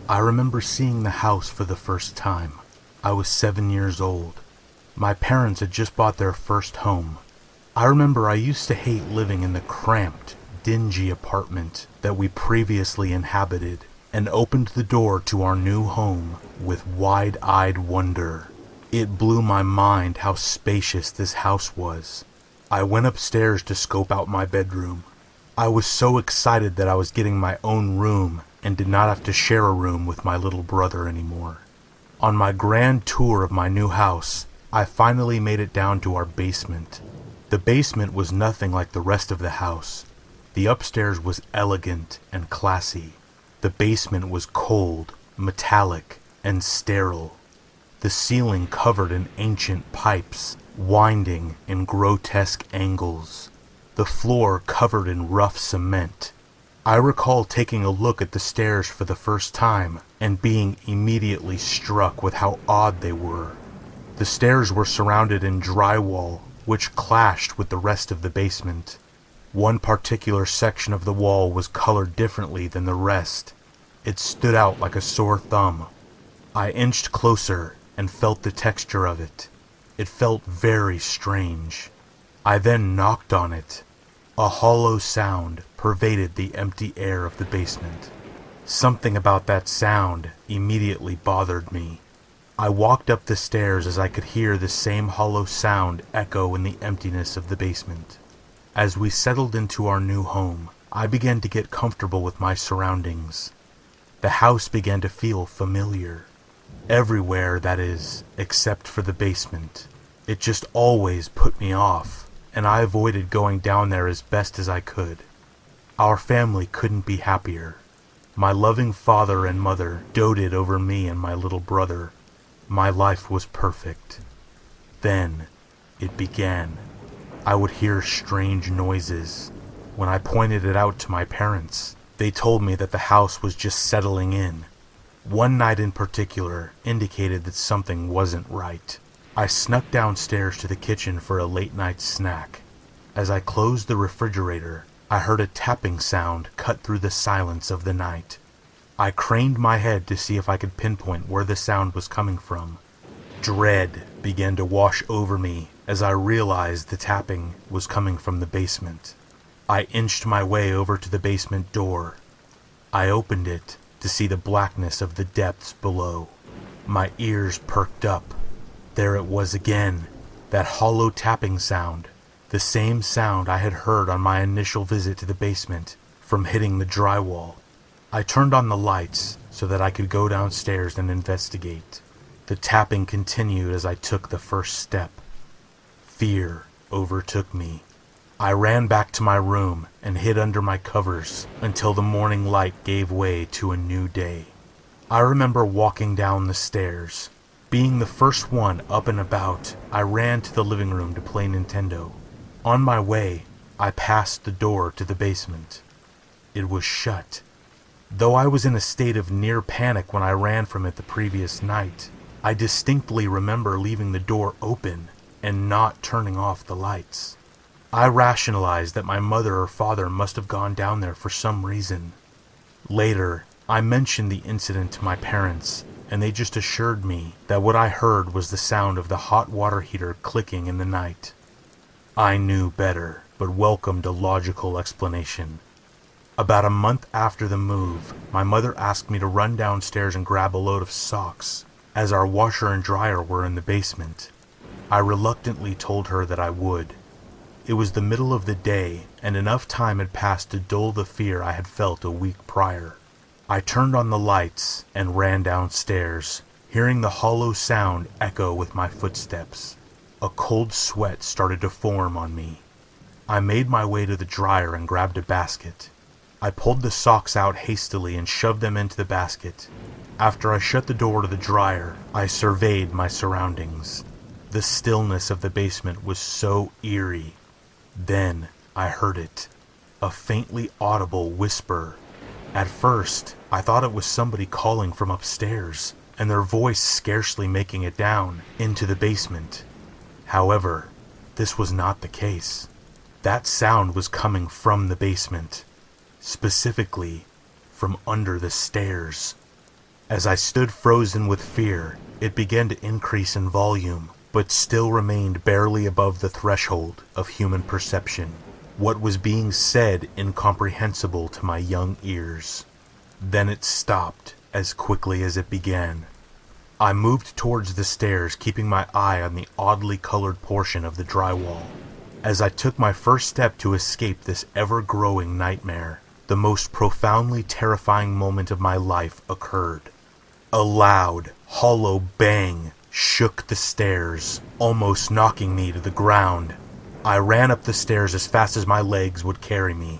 I remember seeing the house for the first time. I was 7 years old. My parents had just bought their first home. I remember I used to hate living in the cramped, dingy apartment that we previously inhabited, and opened the door to our new home with wide-eyed wonder. It blew my mind how spacious this house was. I went upstairs to scope out my bedroom. I was so excited that I was getting my own room and did not have to share a room with my little brother anymore. On my grand tour of my new house, I finally made it down to our basement. The basement was nothing like the rest of the house. The upstairs was elegant and classy. The basement was cold, metallic, and sterile. The ceiling covered in ancient pipes, winding in grotesque angles. The floor covered in rough cement. I recall taking a look at the stairs for the first time and being immediately struck with how odd they were. The stairs were surrounded in drywall, which clashed with the rest of the basement. One particular section of the wall was colored differently than the rest. It stood out like a sore thumb. I inched closer and felt the texture of it. It felt very strange. I then knocked on it. A hollow sound pervaded the empty air of the basement. Something about that sound immediately bothered me. I walked up the stairs as I could hear the same hollow sound echo in the emptiness of the basement. As we settled into our new home, I began to get comfortable with my surroundings. The house began to feel familiar. Everywhere, that is, except for the basement. It just always put me off, and I avoided going down there as best as I could. Our family couldn't be happier. My loving father and mother doted over me and my little brother. My life was perfect. Then, it began. I would hear strange noises. When I pointed it out to my parents, they told me that the house was just settling in. One night in particular indicated that something wasn't right. I snuck downstairs to the kitchen for a late-night snack. As I closed the refrigerator, I heard a tapping sound cut through the silence of the night. I craned my head to see if I could pinpoint where the sound was coming from. Dread began to wash over me as I realized the tapping was coming from the basement. I inched my way over to the basement door. I opened it to see the blackness of the depths below. My ears perked up. There it was again, that hollow tapping sound, the same sound I had heard on my initial visit to the basement from hitting the drywall. I turned on the lights so that I could go downstairs and investigate. The tapping continued as I took the first step. Fear overtook me. I ran back to my room and hid under my covers until the morning light gave way to a new day. I remember walking down the stairs. Being the first one up and about, I ran to the living room to play Nintendo. On my way, I passed the door to the basement. It was shut. Though I was in a state of near panic when I ran from it the previous night, I distinctly remember leaving the door open and not turning off the lights. I rationalized that my mother or father must have gone down there for some reason. Later, I mentioned the incident to my parents, and they just assured me that what I heard was the sound of the hot water heater clicking in the night. I knew better, but welcomed a logical explanation. About a month after the move, my mother asked me to run downstairs and grab a load of socks, as our washer and dryer were in the basement. I reluctantly told her that I would. It was the middle of the day, and enough time had passed to dull the fear I had felt a week prior. I turned on the lights and ran downstairs, hearing the hollow sound echo with my footsteps. A cold sweat started to form on me. I made my way to the dryer and grabbed a basket. I pulled the socks out hastily and shoved them into the basket. After I shut the door to the dryer, I surveyed my surroundings. The stillness of the basement was so eerie. Then I heard it, a faintly audible whisper. At first, I thought it was somebody calling from upstairs, and their voice scarcely making it down into the basement. However, this was not the case. That sound was coming from the basement, specifically from under the stairs. As I stood frozen with fear, it began to increase in volume, but still remained barely above the threshold of human perception. What was being said incomprehensible to my young ears. Then it stopped as quickly as it began. I moved towards the stairs, keeping my eye on the oddly colored portion of the drywall. As I took my first step to escape this ever-growing nightmare, the most profoundly terrifying moment of my life occurred. A loud, hollow bang shook the stairs, almost knocking me to the ground. I ran up the stairs as fast as my legs would carry me.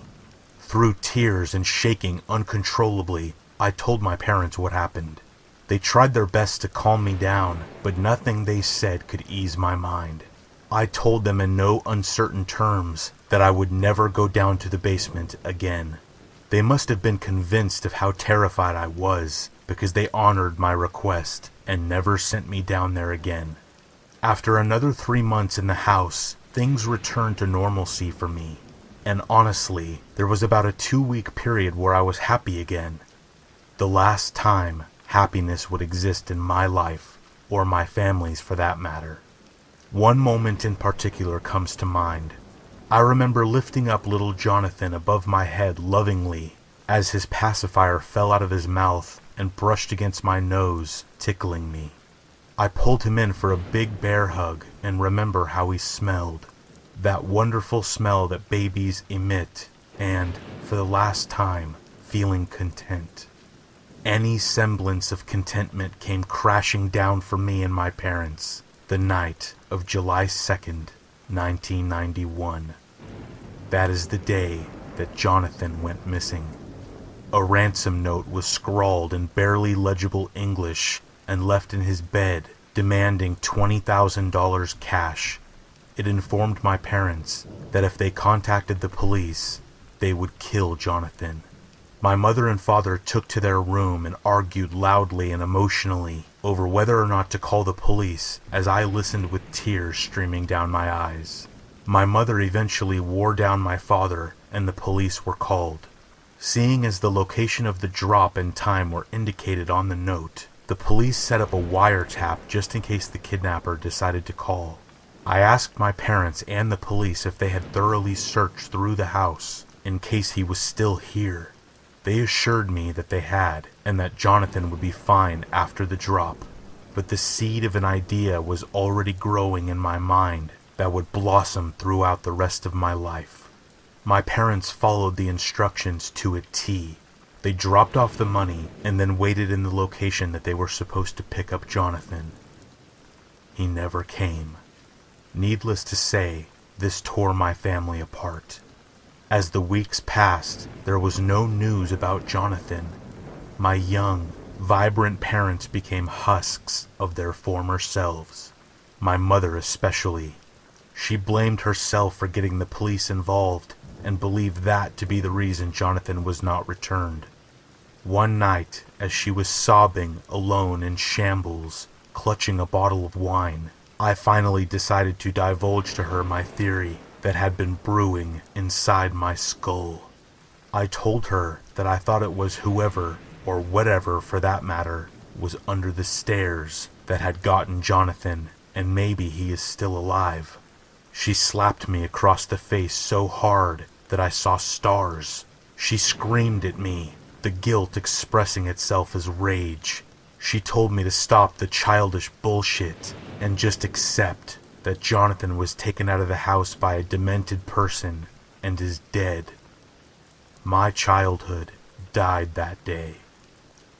Through tears and shaking uncontrollably, I told my parents what happened. They tried their best to calm me down, but nothing they said could ease my mind. I told them in no uncertain terms that I would never go down to the basement again. They must have been convinced of how terrified I was, because they honored my request and never sent me down there again. After another 3 months in the house, things returned to normalcy for me. And honestly, there was about a 2-week period where I was happy again. The last time happiness would exist in my life, or my family's for that matter. One moment in particular comes to mind. I remember lifting up little Jonathan above my head lovingly as his pacifier fell out of his mouth and brushed against my nose, tickling me. I pulled him in for a big bear hug and remember how he smelled. That wonderful smell that babies emit, and, for the last time, feeling content. Any semblance of contentment came crashing down for me and my parents the night of July 2nd, 1991. That is the day that Jonathan went missing. A ransom note was scrawled in barely legible English and left in his bed, demanding $20,000 cash. It informed my parents that if they contacted the police, they would kill Jonathan. My mother and father took to their room and argued loudly and emotionally over whether or not to call the police as I listened with tears streaming down my eyes. My mother eventually wore down my father and the police were called. Seeing as the location of the drop and time were indicated on the note, the police set up a wiretap just in case the kidnapper decided to call. I asked my parents and the police if they had thoroughly searched through the house in case he was still here. They assured me that they had, and that Jonathan would be fine after the drop, but the seed of an idea was already growing in my mind that would blossom throughout the rest of my life. My parents followed the instructions to a T. They dropped off the money and then waited in the location that they were supposed to pick up Jonathan. He never came. Needless to say, this tore my family apart. As the weeks passed, there was no news about Jonathan. My young, vibrant parents became husks of their former selves. My mother especially. She blamed herself for getting the police involved and believed that to be the reason Jonathan was not returned. One night, as she was sobbing alone in shambles, clutching a bottle of wine, I finally decided to divulge to her my theory that had been brewing inside my skull. I told her that I thought it was whoever, or whatever for that matter, was under the stairs that had gotten Jonathan, and maybe he is still alive. She slapped me across the face so hard that I saw stars. She screamed at me, the guilt expressing itself as rage. She told me to stop the childish bullshit and just accept that Jonathan was taken out of the house by a demented person and is dead. My childhood died that day.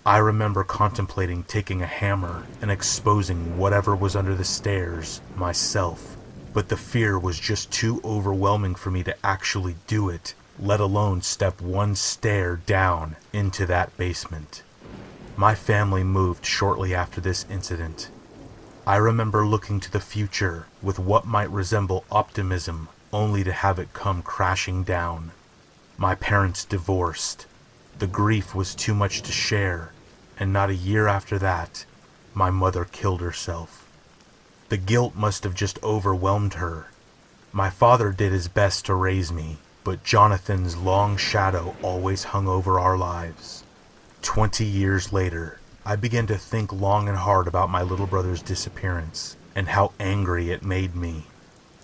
I remember contemplating taking a hammer and exposing whatever was under the stairs myself, but the fear was just too overwhelming for me to actually do it, let alone step one stair down into that basement. My family moved shortly after this incident. I remember looking to the future with what might resemble optimism, only to have it come crashing down. My parents divorced. The grief was too much to share, and not a year after that, my mother killed herself. The guilt must have just overwhelmed her. My father did his best to raise me, but Jonathan's long shadow always hung over our lives. 20 years later, I began to think long and hard about my little brother's disappearance and how angry it made me.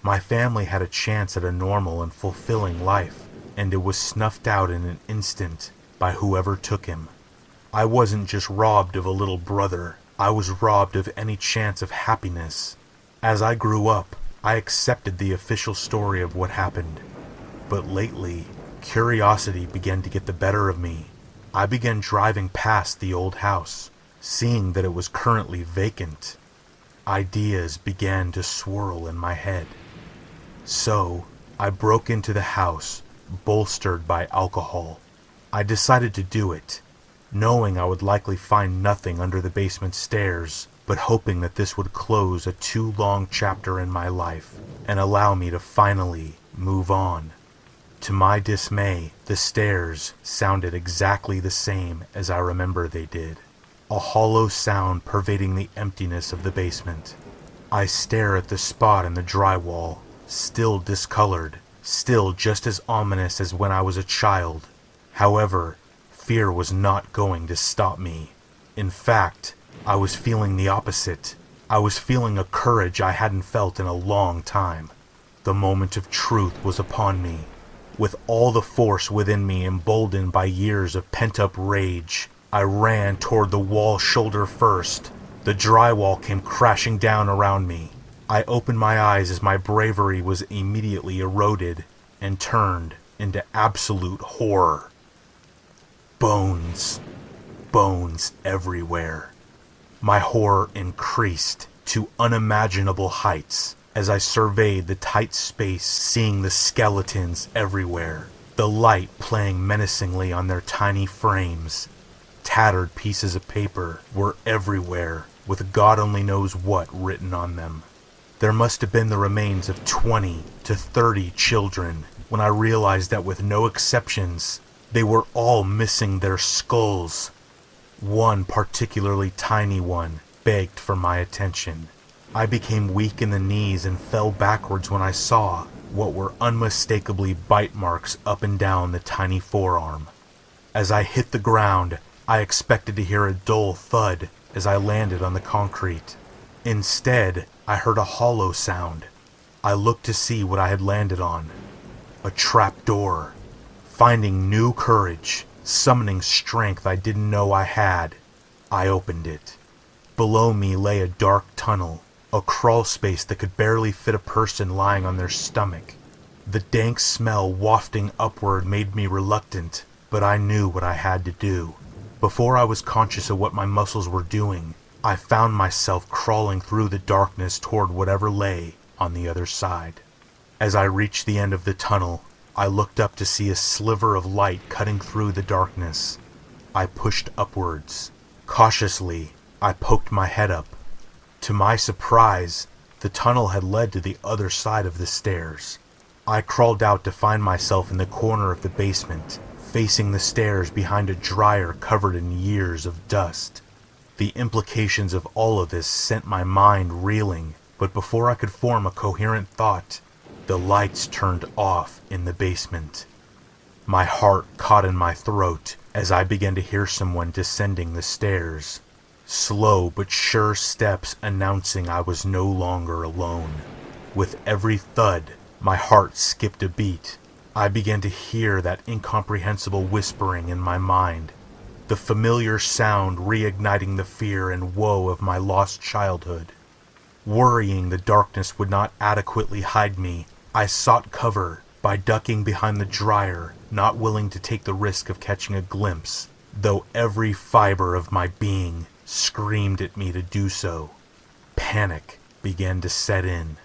My family had a chance at a normal and fulfilling life, and it was snuffed out in an instant by whoever took him. I wasn't just robbed of a little brother, I was robbed of any chance of happiness. As I grew up, I accepted the official story of what happened. But lately, curiosity began to get the better of me. I began driving past the old house, seeing that it was currently vacant. Ideas began to swirl in my head. So, I broke into the house, bolstered by alcohol. I decided to do it, knowing I would likely find nothing under the basement stairs, but hoping that this would close a too long chapter in my life and allow me to finally move on. To my dismay, the stairs sounded exactly the same as I remember they did, a hollow sound pervading the emptiness of the basement. I stare at the spot in the drywall, still discolored, still just as ominous as when I was a child. However, fear was not going to stop me. In fact, I was feeling the opposite. I was feeling a courage I hadn't felt in a long time. The moment of truth was upon me. With all the force within me emboldened by years of pent-up rage, I ran toward the wall shoulder first. The drywall came crashing down around me. I opened my eyes as my bravery was immediately eroded and turned into absolute horror. Bones. Bones everywhere. My horror increased to unimaginable heights as I surveyed the tight space, seeing the skeletons everywhere, the light playing menacingly on their tiny frames. Tattered pieces of paper were everywhere, with God only knows what written on them. There must have been the remains of 20 to 30 children when I realized that with no exceptions, they were all missing their skulls. One particularly tiny one begged for my attention. I became weak in the knees and fell backwards when I saw what were unmistakably bite marks up and down the tiny forearm. As I hit the ground, I expected to hear a dull thud as I landed on the concrete. Instead, I heard a hollow sound. I looked to see what I had landed on. A trap door. Finding new courage, summoning strength I didn't know I had, I opened it. Below me lay a dark tunnel, a crawl space that could barely fit a person lying on their stomach. The dank smell wafting upward made me reluctant, but I knew what I had to do. Before I was conscious of what my muscles were doing, I found myself crawling through the darkness toward whatever lay on the other side. As I reached the end of the tunnel, I looked up to see a sliver of light cutting through the darkness. I pushed upwards. Cautiously, I poked my head up. To my surprise, the tunnel had led to the other side of the stairs. I crawled out to find myself in the corner of the basement, facing the stairs behind a dryer covered in years of dust. The implications of all of this sent my mind reeling, but before I could form a coherent thought, the lights turned off in the basement. My heart caught in my throat as I began to hear someone descending the stairs. Slow but sure steps announcing I was no longer alone. With every thud, my heart skipped a beat. I began to hear that incomprehensible whispering in my mind, the familiar sound reigniting the fear and woe of my lost childhood. Worrying the darkness would not adequately hide me, I sought cover by ducking behind the dryer, not willing to take the risk of catching a glimpse, though every fiber of my being screamed at me to do so. Panic began to set in.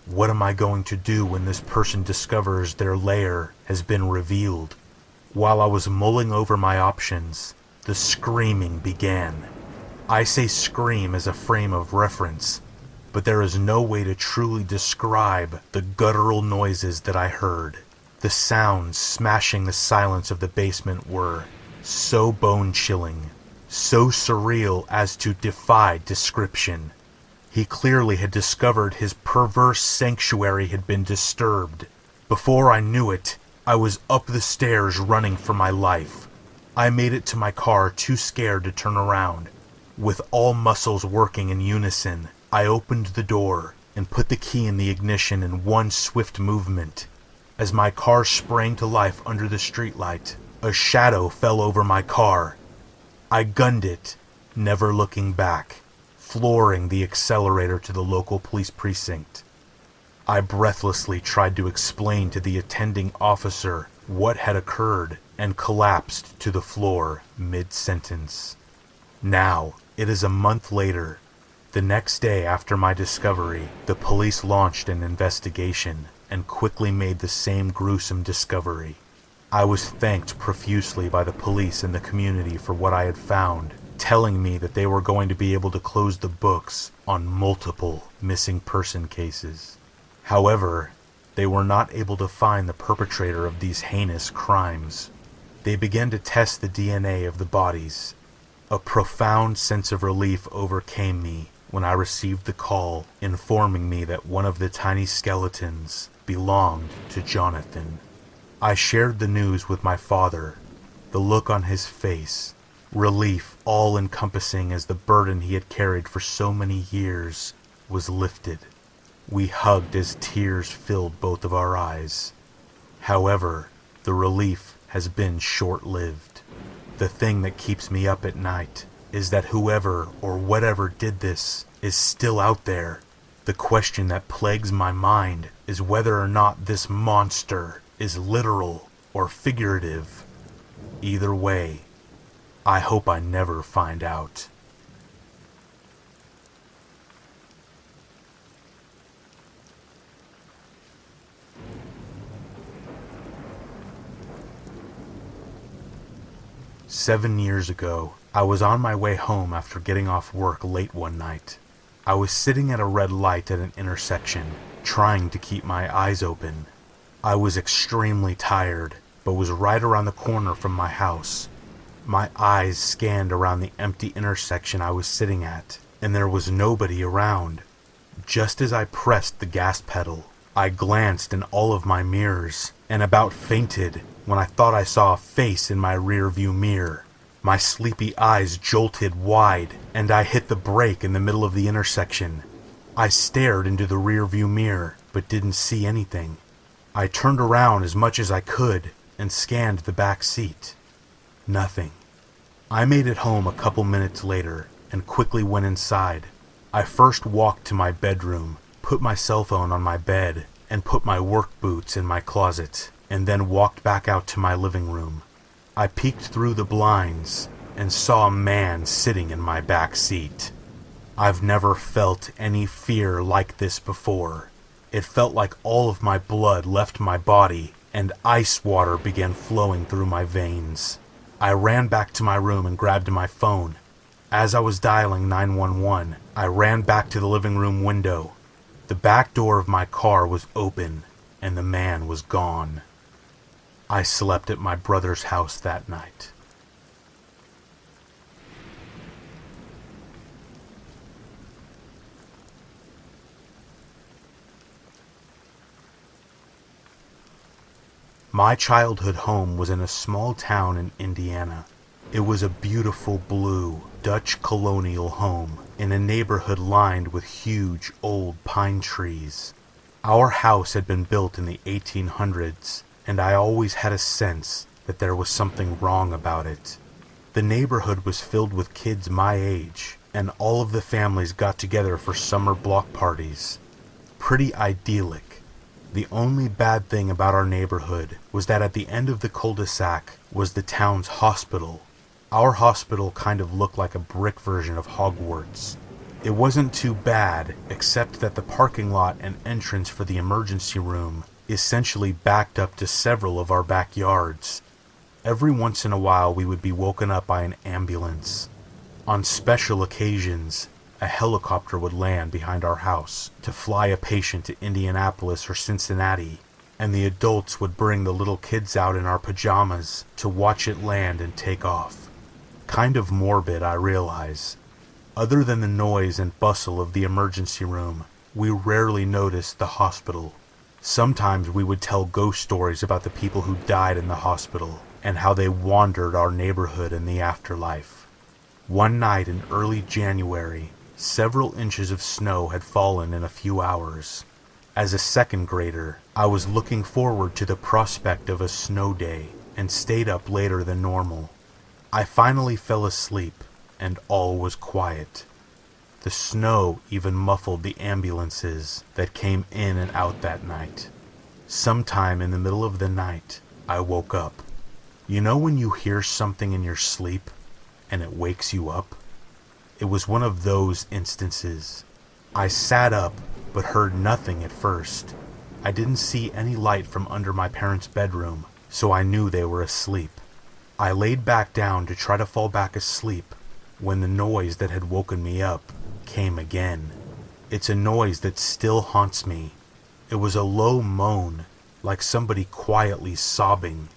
What am I going to do when this person discovers their lair has been revealed? While I was mulling over my options, the screaming began. I say scream as a frame of reference, but there is no way to truly describe the guttural noises that I heard. The sounds smashing the silence of the basement were so bone-chilling, so surreal as to defy description. He clearly had discovered his perverse sanctuary had been disturbed. Before I knew it, I was up the stairs running for my life. I made it to my car too scared to turn around. With all muscles working in unison, I opened the door and put the key in the ignition in one swift movement. As my car sprang to life under the streetlight, a shadow fell over my car. I gunned it, never looking back, flooring the accelerator to the local police precinct. I breathlessly tried to explain to the attending officer what had occurred and collapsed to the floor mid-sentence. Now, it is a month later. The next day after my discovery, the police launched an investigation and quickly made the same gruesome discovery. I was thanked profusely by the police and the community for what I had found, telling me that they were going to be able to close the books on multiple missing person cases. However, they were not able to find the perpetrator of these heinous crimes. They began to test the DNA of the bodies. A profound sense of relief overcame me when I received the call informing me that one of the tiny skeletons belonged to Jonathan. I shared the news with my father. The look on his face, relief all-encompassing as the burden he had carried for so many years, was lifted. We hugged as tears filled both of our eyes. However, the relief has been short-lived. The thing that keeps me up at night is that whoever or whatever did this is still out there. The question that plagues my mind is whether or not this monster is literal or figurative. Either way, I hope I never find out. "7 years ago, I was on my way home after getting off work late one night. I was sitting at a red light at an intersection, trying to keep my eyes open. I was extremely tired, but was right around the corner from my house. My eyes scanned around the empty intersection I was sitting at, and there was nobody around. Just as I pressed the gas pedal, I glanced in all of my mirrors, and about fainted when I thought I saw a face in my rearview mirror. My sleepy eyes jolted wide, and I hit the brake in the middle of the intersection. I stared into the rearview mirror, but didn't see anything. I turned around as much as I could and scanned the back seat. Nothing. I made it home a couple minutes later and quickly went inside. I first walked to my bedroom, put my cell phone on my bed, and put my work boots in my closet, and then walked back out to my living room. I peeked through the blinds and saw a man sitting in my back seat. I've never felt any fear like this before. It felt like all of my blood left my body and ice water began flowing through my veins. I ran back to my room and grabbed my phone. As I was dialing 911, I ran back to the living room window. The back door of my car was open and the man was gone. I slept at my brother's house that night. My childhood home was in a small town in Indiana. It was a beautiful blue Dutch colonial home in a neighborhood lined with huge old pine trees. Our house had been built in the 1800s, and I always had a sense that there was something wrong about it. The neighborhood was filled with kids my age, and all of the families got together for summer block parties. Pretty idyllic. The only bad thing about our neighborhood was that at the end of the cul-de-sac was the town's hospital. Our hospital kind of looked like a brick version of Hogwarts. It wasn't too bad, except that the parking lot and entrance for the emergency room essentially backed up to several of our backyards. Every once in a while we would be woken up by an ambulance. On special occasions, a helicopter would land behind our house to fly a patient to Indianapolis or Cincinnati, and the adults would bring the little kids out in our pajamas to watch it land and take off. Kind of morbid, I realize. Other than the noise and bustle of the emergency room, we rarely noticed the hospital. Sometimes we would tell ghost stories about the people who died in the hospital and how they wandered our neighborhood in the afterlife. One night in early January, several inches of snow had fallen in a few hours. As a second grader, I was looking forward to the prospect of a snow day and stayed up later than normal. I finally fell asleep, and all was quiet. The snow even muffled the ambulances that came in and out that night. Sometime in the middle of the night, I woke up. You know when you hear something in your sleep, and it wakes you up? It was one of those instances. I sat up, but heard nothing at first. I didn't see any light from under my parents' bedroom, so I knew they were asleep. I laid back down to try to fall back asleep when the noise that had woken me up came again. It's a noise that still haunts me. It was a low moan, like somebody quietly sobbing.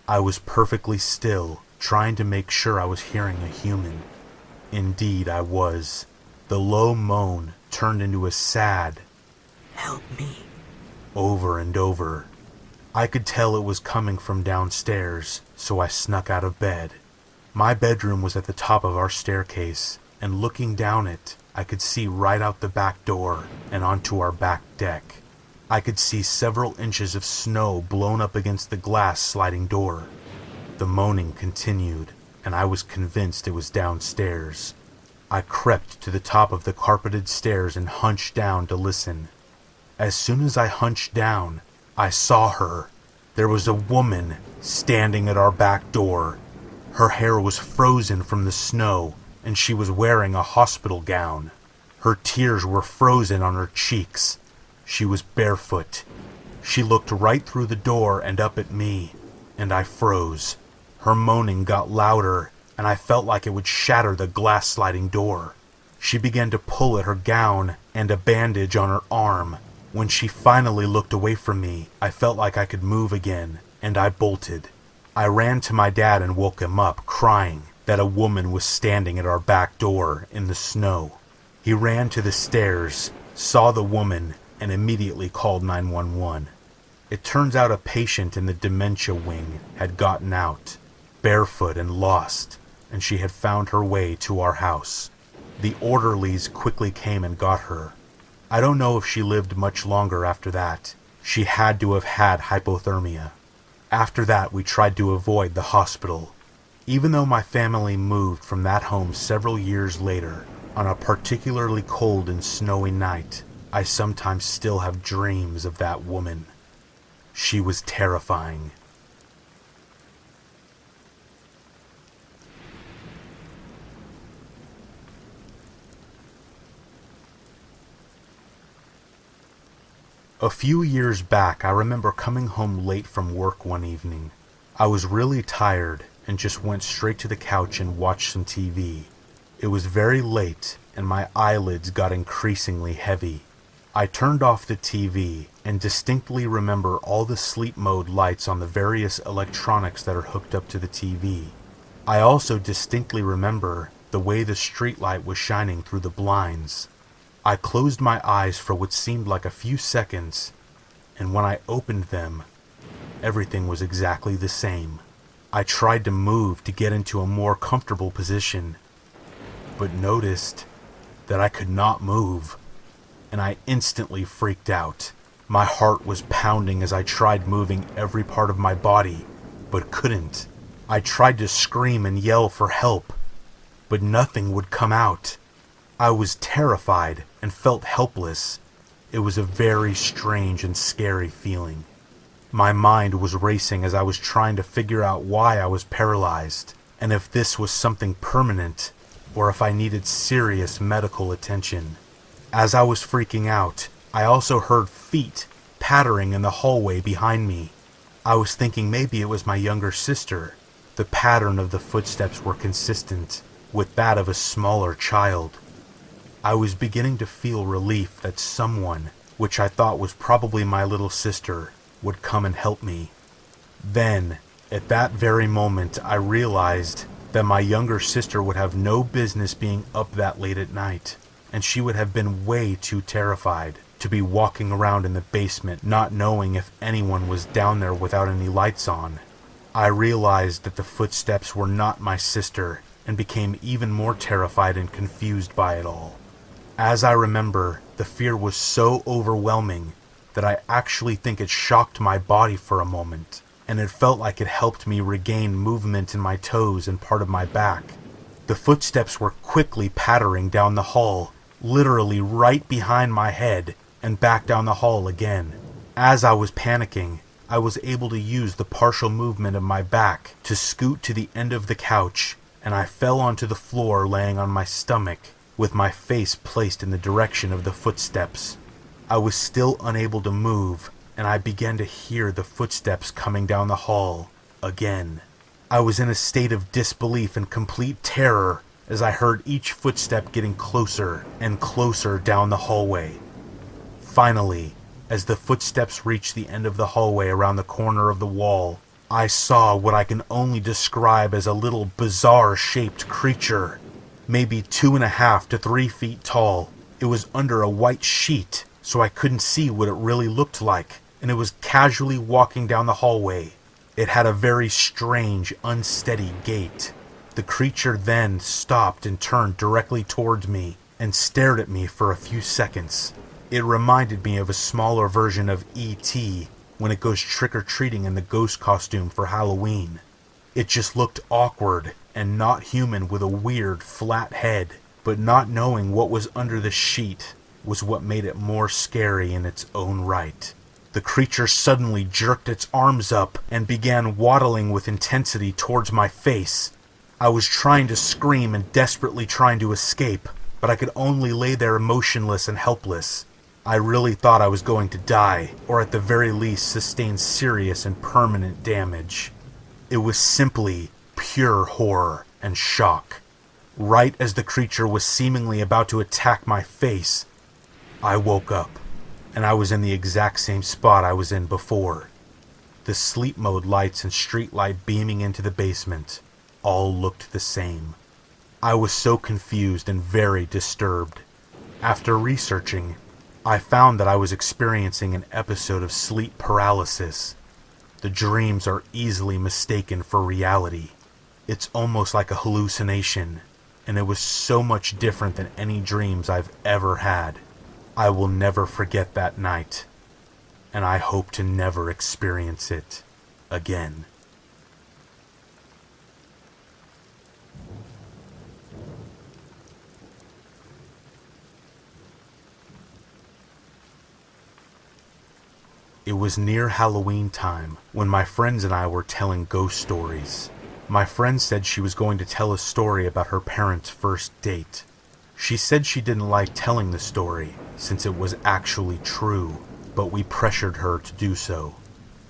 I was perfectly still, trying to make sure I was hearing a human. Indeed, I was. The low moan turned into a sad, "Help me," over and over. I could tell it was coming from downstairs, so I snuck out of bed. My bedroom was at the top of our staircase, and looking down it, I could see right out the back door and onto our back deck. I could see several inches of snow blown up against the glass sliding door. The moaning continued, and I was convinced it was downstairs. I crept to the top of the carpeted stairs and hunched down to listen. As soon as I hunched down, I saw her. There was a woman standing at our back door. Her hair was frozen from the snow, and she was wearing a hospital gown. Her tears were frozen on her cheeks. She was barefoot. She looked right through the door and up at me, and I froze. Her moaning got louder, and I felt like it would shatter the glass sliding door. She began to pull at her gown and a bandage on her arm. When she finally looked away from me, I felt like I could move again, and I bolted. I ran to my dad and woke him up, crying that a woman was standing at our back door in the snow. He ran to the stairs, saw the woman, and immediately called 911. It turns out a patient in the dementia wing had gotten out, barefoot and lost, and she had found her way to our house. The orderlies quickly came and got her. I don't know if she lived much longer after that. She had to have had hypothermia. After that, we tried to avoid the hospital. Even though my family moved from that home several years later, on a particularly cold and snowy night, I sometimes still have dreams of that woman. She was terrifying. A few years back, I remember coming home late from work one evening. I was really tired and just went straight to the couch and watched some TV. It was very late, and my eyelids got increasingly heavy. I turned off the TV and distinctly remember all the sleep mode lights on the various electronics that are hooked up to the TV. I also distinctly remember the way the streetlight was shining through the blinds. I closed my eyes for what seemed like a few seconds, and when I opened them, everything was exactly the same. I tried to move to get into a more comfortable position, but noticed that I could not move, and I instantly freaked out. My heart was pounding as I tried moving every part of my body, but couldn't. I tried to scream and yell for help, but nothing would come out. I was terrified and felt helpless. It was a very strange and scary feeling. My mind was racing as I was trying to figure out why I was paralyzed, and if this was something permanent, or if I needed serious medical attention. As I was freaking out, I also heard feet pattering in the hallway behind me. I was thinking maybe it was my younger sister. The pattern of the footsteps were consistent with that of a smaller child. I was beginning to feel relief that someone, which I thought was probably my little sister, would come and help me. Then, at that very moment, I realized that my younger sister would have no business being up that late at night, and she would have been way too terrified to be walking around in the basement not knowing if anyone was down there without any lights on. I realized that the footsteps were not my sister, and became even more terrified and confused by it all. As I remember, the fear was so overwhelming that I actually think it shocked my body for a moment, and it felt like it helped me regain movement in my toes and part of my back. The footsteps were quickly pattering down the hall, literally right behind my head, and back down the hall again. As I was panicking, I was able to use the partial movement of my back to scoot to the end of the couch, and I fell onto the floor laying on my stomach, with my face placed in the direction of the footsteps. I was still unable to move, and I began to hear the footsteps coming down the hall again. I was in a state of disbelief and complete terror as I heard each footstep getting closer and closer down the hallway. Finally, as the footsteps reached the end of the hallway around the corner of the wall, I saw what I can only describe as a little bizarre-shaped creature, maybe 2.5 to 3 feet tall. It was under a white sheet, so I couldn't see what it really looked like, and it was casually walking down the hallway. It had a very strange, unsteady gait. The creature then stopped and turned directly towards me and stared at me for a few seconds. It reminded me of a smaller version of E.T. when it goes trick-or-treating in the ghost costume for Halloween. It just looked awkward and not human, with a weird, flat head, but not knowing what was under the sheet was what made it more scary in its own right. The creature suddenly jerked its arms up and began waddling with intensity towards my face. I was trying to scream and desperately trying to escape, but I could only lay there motionless and helpless. I really thought I was going to die, or at the very least sustain serious and permanent damage. It was simply pure horror and shock. Right as the creature was seemingly about to attack my face, I woke up, and I was in the exact same spot I was in before. The sleep mode lights and street light beaming into the basement all looked the same. I was so confused and very disturbed. After researching, I found that I was experiencing an episode of sleep paralysis. The dreams are easily mistaken for reality. It's almost like a hallucination, and it was so much different than any dreams I've ever had. I will never forget that night, and I hope to never experience it again. It was near Halloween time when my friends and I were telling ghost stories. My friend said she was going to tell a story about her parents' first date. She said she didn't like telling the story since it was actually true, but we pressured her to do so.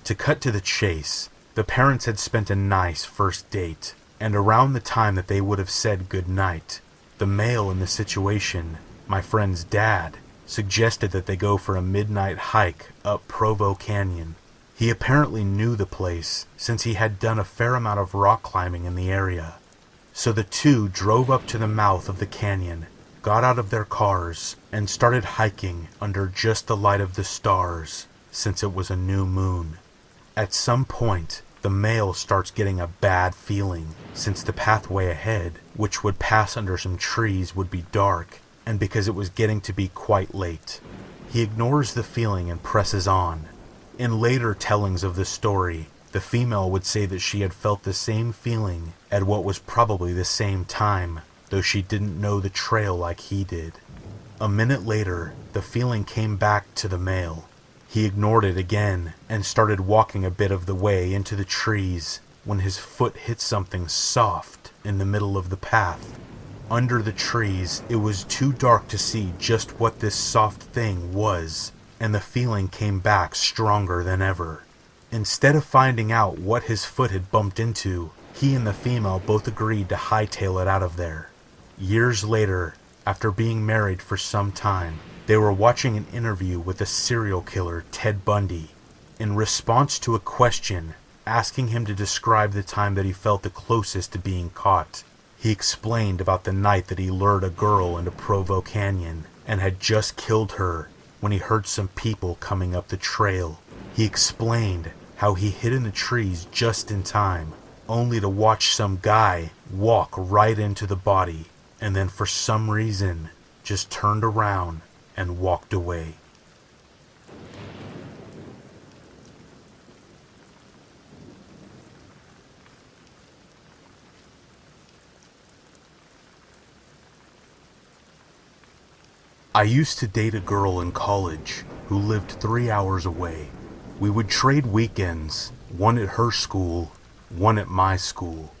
To cut to the chase, the parents had spent a nice first date, and around the time that they would have said goodnight, the male in the situation, my friend's dad, suggested that they go for a midnight hike up Provo Canyon. He apparently knew the place since he had done a fair amount of rock climbing in the area. So the two drove up to the mouth of the canyon, got out of their cars, and started hiking under just the light of the stars since it was a new moon. At some point, the male starts getting a bad feeling since the pathway ahead, which would pass under some trees, would be dark, and because it was getting to be quite late. He ignores the feeling and presses on. In later tellings of the story, the female would say that she had felt the same feeling at what was probably the same time, though she didn't know the trail like he did. A minute later, the feeling came back to the male. He ignored it again and started walking a bit of the way into the trees when his foot hit something soft in the middle of the path. Under the trees, it was too dark to see just what this soft thing was, and the feeling came back stronger than ever. Instead of finding out what his foot had bumped into, he and the female both agreed to hightail it out of there. Years later, after being married for some time, they were watching an interview with the serial killer Ted Bundy. In response to a question asking him to describe the time that he felt the closest to being caught, he explained about the night that he lured a girl into Provo Canyon and had just killed her when he heard some people coming up the trail. He explained how he hid in the trees just in time, only to watch some guy walk right into the body and then for some reason just turned around and walked away. I used to date a girl in college who lived 3 hours away. We would trade weekends, one at her school, one at my school.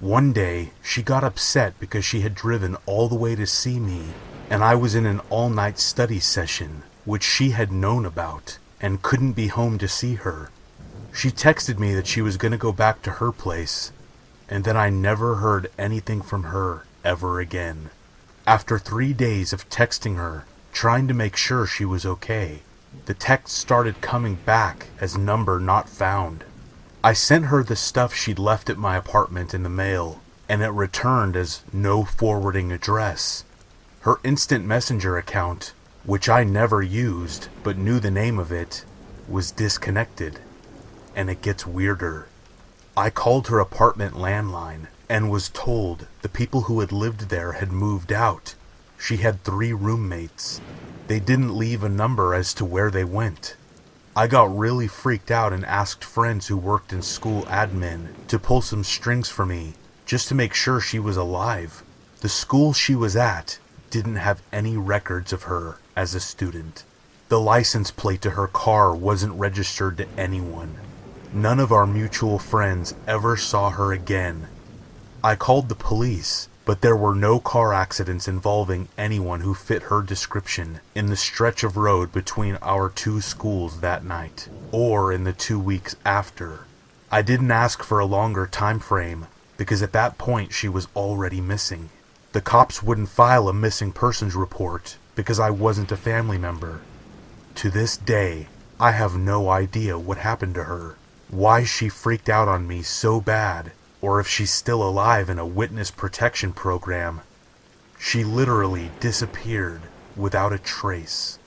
One day, she got upset because she had driven all the way to see me, and I was in an all-night study session, which she had known about, and couldn't be home to see her. She texted me that she was going to go back to her place, and then I never heard anything from her ever again. After 3 days of texting her, trying to make sure she was okay, the text started coming back as number not found. I sent her the stuff she'd left at my apartment in the mail, and it returned as no forwarding address. Her instant messenger account, which I never used but knew the name of it, was disconnected. And it gets weirder. I called her apartment landline and was told the people who had lived there had moved out. She had 3 roommates. They didn't leave a number as to where they went. I got really freaked out and asked friends who worked in school admin to pull some strings for me just to make sure she was alive. The school she was at didn't have any records of her as a student. The license plate to her car wasn't registered to anyone. None of our mutual friends ever saw her again. I called the police, but there were no car accidents involving anyone who fit her description in the stretch of road between our 2 schools that night, or in the 2 weeks after. I didn't ask for a longer time frame, because at that point she was already missing. The cops wouldn't file a missing persons report because I wasn't a family member. To this day, I have no idea what happened to her, why she freaked out on me so bad, or if she's still alive in a witness protection program. She literally disappeared without a trace.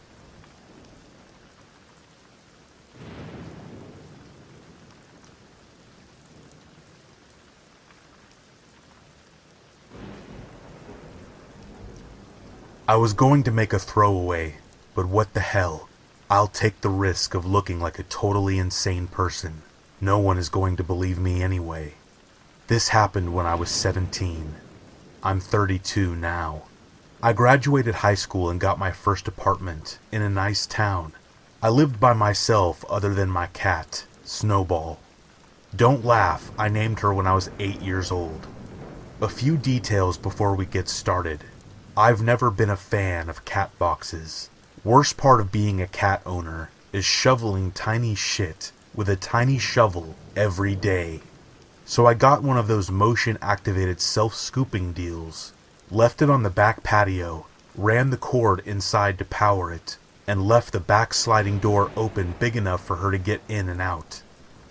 I was going to make a throwaway, but what the hell? I'll take the risk of looking like a totally insane person. No one is going to believe me anyway. This happened when I was 17. I'm 32 now. I graduated high school and got my first apartment in a nice town. I lived by myself other than my cat, Snowball. Don't laugh, I named her when I was 8 years old. A few details before we get started. I've never been a fan of cat boxes. Worst part of being a cat owner is shoveling tiny shit with a tiny shovel every day. So I got one of those motion-activated self-scooping deals, left it on the back patio, ran the cord inside to power it, and left the back sliding door open big enough for her to get in and out.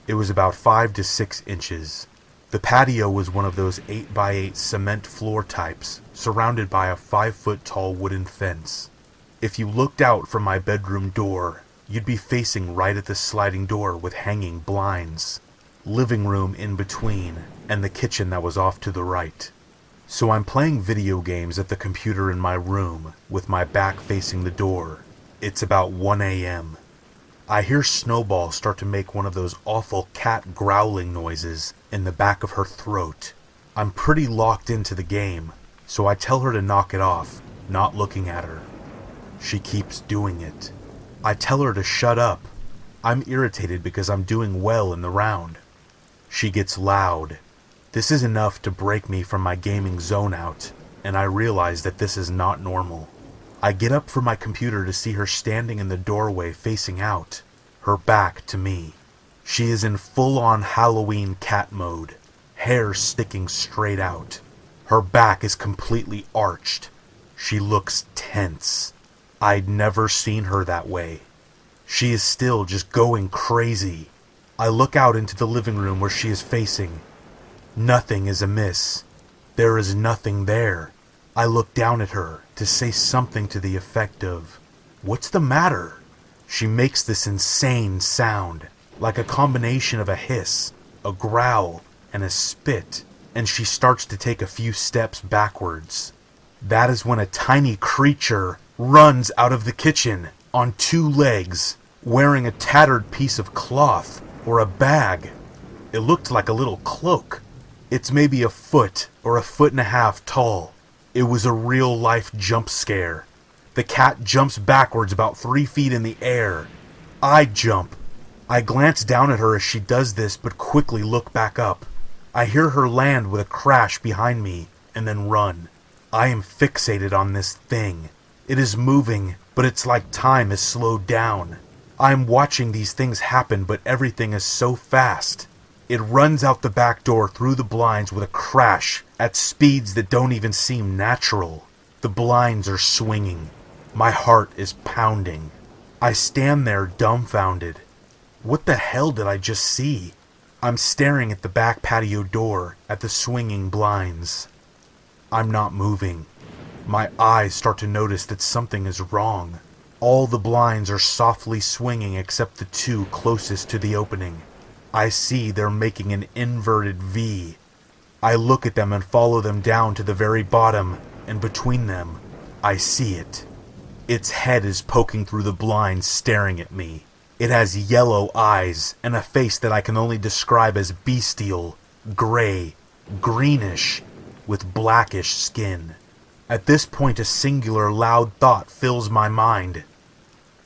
It was about 5 to 6 inches. The patio was one of those 8x8 cement floor types, surrounded by a 5-foot-tall wooden fence. If you looked out from my bedroom door, you'd be facing right at the sliding door with hanging blinds. Living room in between, and the kitchen that was off to the right. So I'm playing video games at the computer in my room, with my back facing the door. It's about 1 a.m. I hear Snowball start to make one of those awful cat growling noises in the back of her throat. I'm pretty locked into the game, so I tell her to knock it off, not looking at her. She keeps doing it. I tell her to shut up. I'm irritated because I'm doing well in the round. She gets loud. This is enough to break me from my gaming zone out, and I realize that this is not normal. I get up from my computer to see her standing in the doorway facing out, her back to me. She is in full-on Halloween cat mode, hair sticking straight out. Her back is completely arched. She looks tense. I'd never seen her that way. She is still just going crazy. I look out into the living room where she is facing. Nothing is amiss. There is nothing there. I look down at her to say something to the effect of, "What's the matter?" She makes this insane sound, like a combination of a hiss, a growl, and a spit, and she starts to take a few steps backwards. That is when a tiny creature runs out of the kitchen on 2 legs, wearing a tattered piece of cloth or a bag. It looked like a little cloak. It's maybe a foot or a foot and a half tall. It was a real-life jump scare. The cat jumps backwards about 3 feet in the air. I jump. I glance down at her as she does this, but quickly look back up. I hear her land with a crash behind me, and then run. I am fixated on this thing. It is moving, but it's like time is slowed down. I am watching these things happen, but everything is so fast. It runs out the back door through the blinds with a crash at speeds that don't even seem natural. The blinds are swinging. My heart is pounding. I stand there dumbfounded. What the hell did I just see? I'm staring at the back patio door, at the swinging blinds. I'm not moving. My eyes start to notice that something is wrong. All the blinds are softly swinging except the 2 closest to the opening. I see they're making an inverted V. I look at them and follow them down to the very bottom, and between them, I see it. Its head is poking through the blinds, staring at me. It has yellow eyes and a face that I can only describe as bestial, gray, greenish, with blackish skin. At this point, a singular loud thought fills my mind.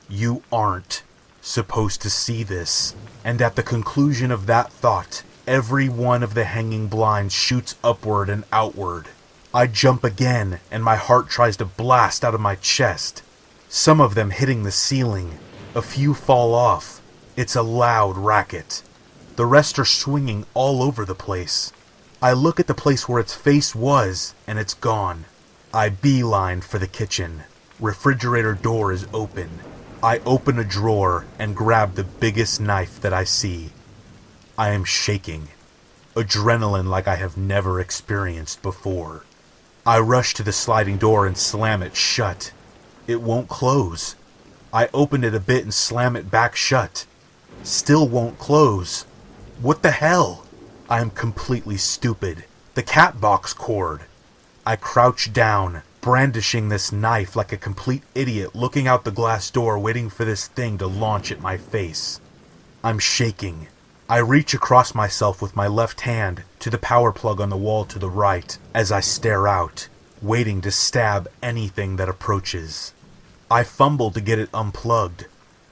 You aren't supposed to see this. And at the conclusion of that thought, every one of the hanging blinds shoots upward and outward. I jump again, and my heart tries to blast out of my chest. Some of them hitting the ceiling. A few fall off. It's a loud racket. The rest are swinging all over the place. I look at the place where its face was, and it's gone. I beeline for the kitchen. Refrigerator door is open. I open a drawer and grab the biggest knife that I see. I am shaking. Adrenaline like I have never experienced before. I rush to the sliding door and slam it shut. It won't close. I open it a bit and slam it back shut. Still won't close. What the hell? I am completely stupid. The cat box cord. I crouch down, brandishing this knife like a complete idiot, looking out the glass door waiting for this thing to launch at my face. I'm shaking. I reach across myself with my left hand to the power plug on the wall to the right as I stare out, waiting to stab anything that approaches. I fumble to get it unplugged.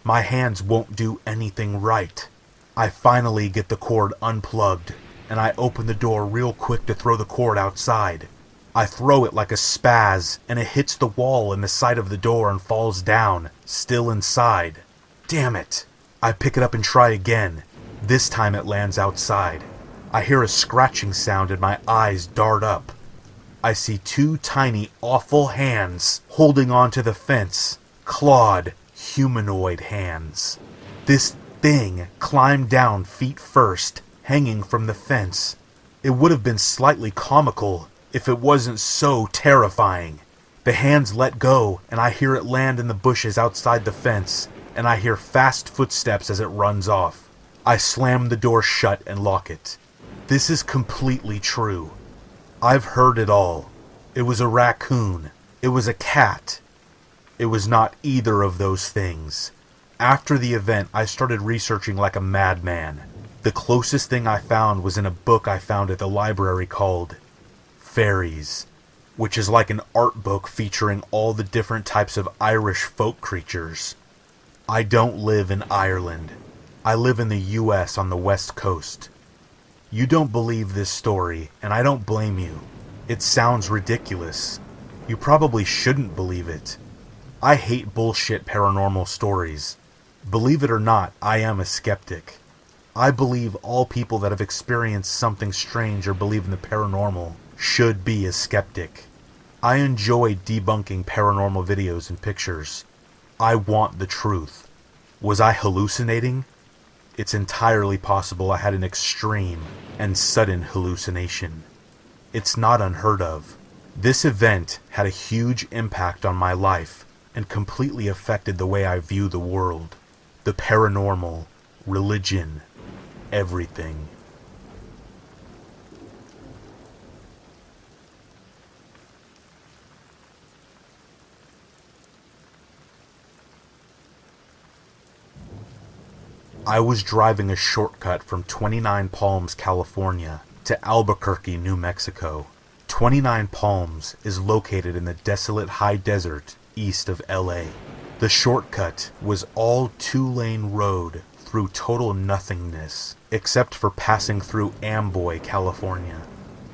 My hands won't do anything right. I finally get the cord unplugged, and I open the door real quick to throw the cord outside. I throw it like a spaz, and it hits the wall in the side of the door and falls down, still inside. Damn it! I pick it up and try again. This time it lands outside. I hear a scratching sound and my eyes dart up. I see 2 tiny, awful hands holding onto the fence. Clawed, humanoid hands. This thing climbed down feet first, hanging from the fence. It would have been slightly comical if it wasn't so terrifying. The hands let go, and I hear it land in the bushes outside the fence, and I hear fast footsteps as it runs off. I slam the door shut and lock it. This is completely true. I've heard it all. It was a raccoon. It was a cat. It was not either of those things. After the event, I started researching like a madman. The closest thing I found was in a book I found at the library called Fairies, which is like an art book featuring all the different types of Irish folk creatures. I don't live in Ireland. I live in the US on the West Coast. You don't believe this story, and I don't blame you. It sounds ridiculous. You probably shouldn't believe it. I hate bullshit paranormal stories. Believe it or not, I am a skeptic. I believe all people that have experienced something strange or believe in the paranormal should be a skeptic. I enjoy debunking paranormal videos and pictures. I want the truth. Was I hallucinating? It's entirely possible I had an extreme and sudden hallucination. It's not unheard of. This event had a huge impact on my life and completely affected the way I view the world, the paranormal, religion, everything. I was driving a shortcut from 29 Palms, California to Albuquerque, New Mexico. 29 Palms is located in the desolate high desert east of LA. The shortcut was all two-lane road through total nothingness, except for passing through Amboy, California.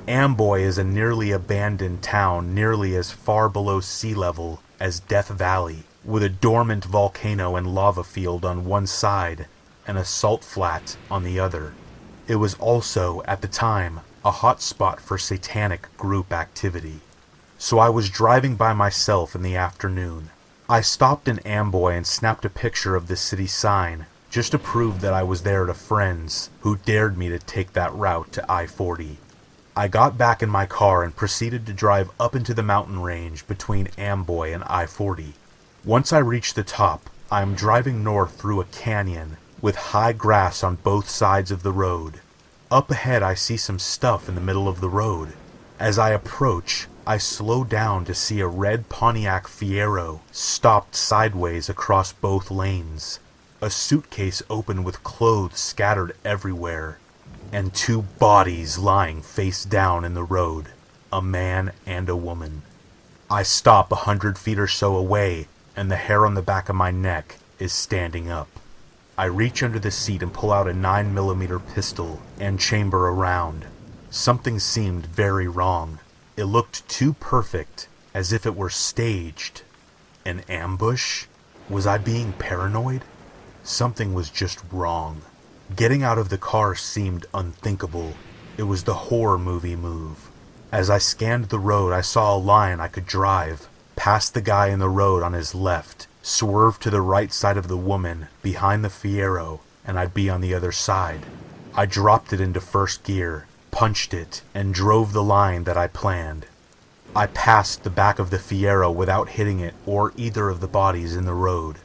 Amboy is a nearly abandoned town nearly as far below sea level as Death Valley, with a dormant volcano and lava field on one side and a salt flat on the other. It was also, at the time, a hot spot for satanic group activity. So I was driving by myself in the afternoon. I stopped in Amboy and snapped a picture of the city sign, just to prove that I was there to friends who dared me to take that route to I-40. I got back in my car and proceeded to drive up into the mountain range between Amboy and I-40. Once I reached the top, I am driving north through a canyon with high grass on both sides of the road. Up ahead I see some stuff in the middle of the road. As I approach, I slow down to see a red Pontiac Fiero stopped sideways across both lanes, a suitcase open with clothes scattered everywhere, and two bodies lying face down in the road, a man and a woman. I stop 100 feet or so away, and the hair on the back of my neck is standing up. I reach under the seat and pull out a 9mm pistol and chamber a round. Something seemed very wrong. It looked too perfect, as if it were staged. An ambush? Was I being paranoid? Something was just wrong. Getting out of the car seemed unthinkable. It was the horror movie move. As I scanned the road, I saw a line I could drive, past the guy in the road on his left, swerve to the right side of the woman behind the Fiero, and I'd be on the other side. I dropped it into first gear, punched it, and drove the line that I planned. I passed the back of the Fiero without hitting it or either of the bodies in the road.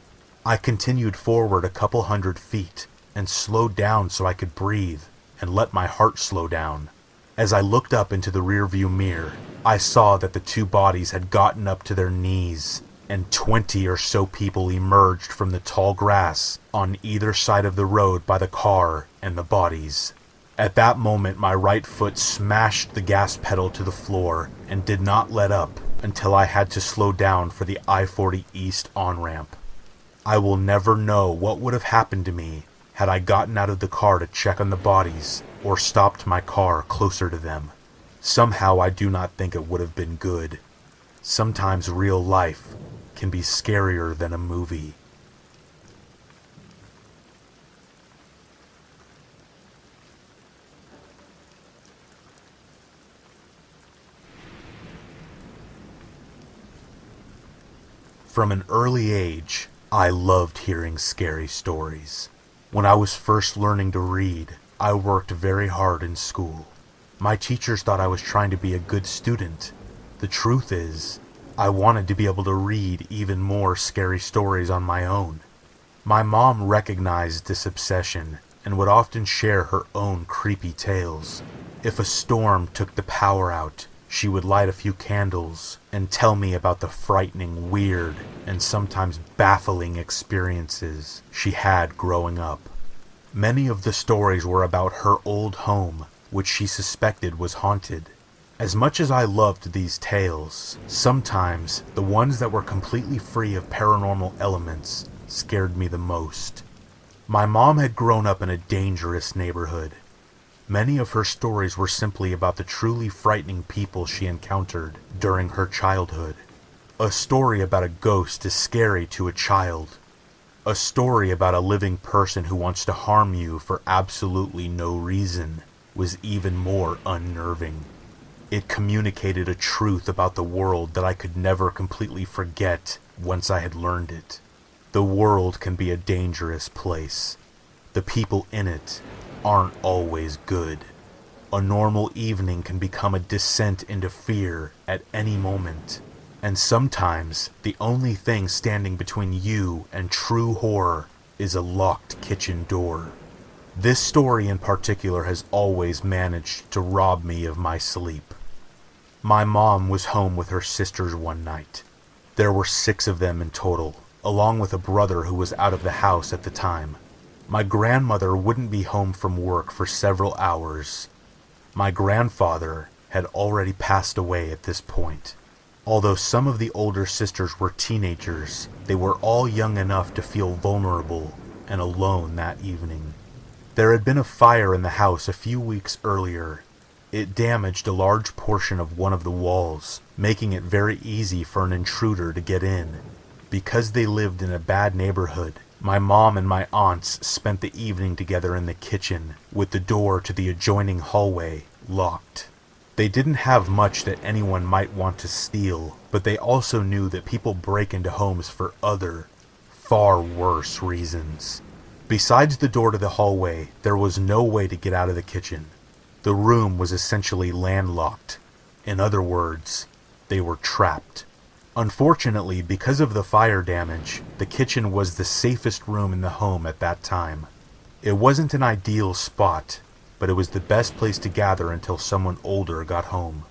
I continued forward a couple 100 feet and slowed down so I could breathe and let my heart slow down. As I looked up into the rearview mirror, I saw that the two bodies had gotten up to their knees, and 20 or so people emerged from the tall grass on either side of the road by the car and the bodies. At that moment, my right foot smashed the gas pedal to the floor and did not let up until I had to slow down for the I-40 East on-ramp. I will never know what would have happened to me had I gotten out of the car to check on the bodies or stopped my car closer to them. Somehow I do not think it would have been good. Sometimes real life can be scarier than a movie. From an early age, I loved hearing scary stories. When I was first learning to read, I worked very hard in school. My teachers thought I was trying to be a good student. The truth is, I wanted to be able to read even more scary stories on my own. My mom recognized this obsession and would often share her own creepy tales. If a storm took the power out, she would light a few candles and tell me about the frightening, weird, and sometimes baffling experiences she had growing up. Many of the stories were about her old home, which she suspected was haunted. As much as I loved these tales, sometimes the ones that were completely free of paranormal elements scared me the most. My mom had grown up in a dangerous neighborhood. Many of her stories were simply about the truly frightening people she encountered during her childhood. A story about a ghost is scary to a child. A story about a living person who wants to harm you for absolutely no reason was even more unnerving. It communicated a truth about the world that I could never completely forget once I had learned it. The world can be a dangerous place. The people in it aren't always good. A normal evening can become a descent into fear at any moment. And sometimes the only thing standing between you and true horror is a locked kitchen door. This story in particular has always managed to rob me of my sleep. My mom was home with her sisters one night. There were 6 of them in total, along with a brother who was out of the house at the time. My grandmother wouldn't be home from work for several hours. My grandfather had already passed away at this point. Although some of the older sisters were teenagers, they were all young enough to feel vulnerable and alone that evening. There had been a fire in the house a few weeks earlier. It damaged a large portion of one of the walls, making it very easy for an intruder to get in. Because they lived in a bad neighborhood, my mom and my aunts spent the evening together in the kitchen, with the door to the adjoining hallway locked. They didn't have much that anyone might want to steal, but they also knew that people break into homes for other, far worse reasons. Besides the door to the hallway, there was no way to get out of the kitchen. The room was essentially landlocked. In other words, they were trapped. Unfortunately, because of the fire damage, the kitchen was the safest room in the home at that time. It wasn't an ideal spot, but it was the best place to gather until someone older got home.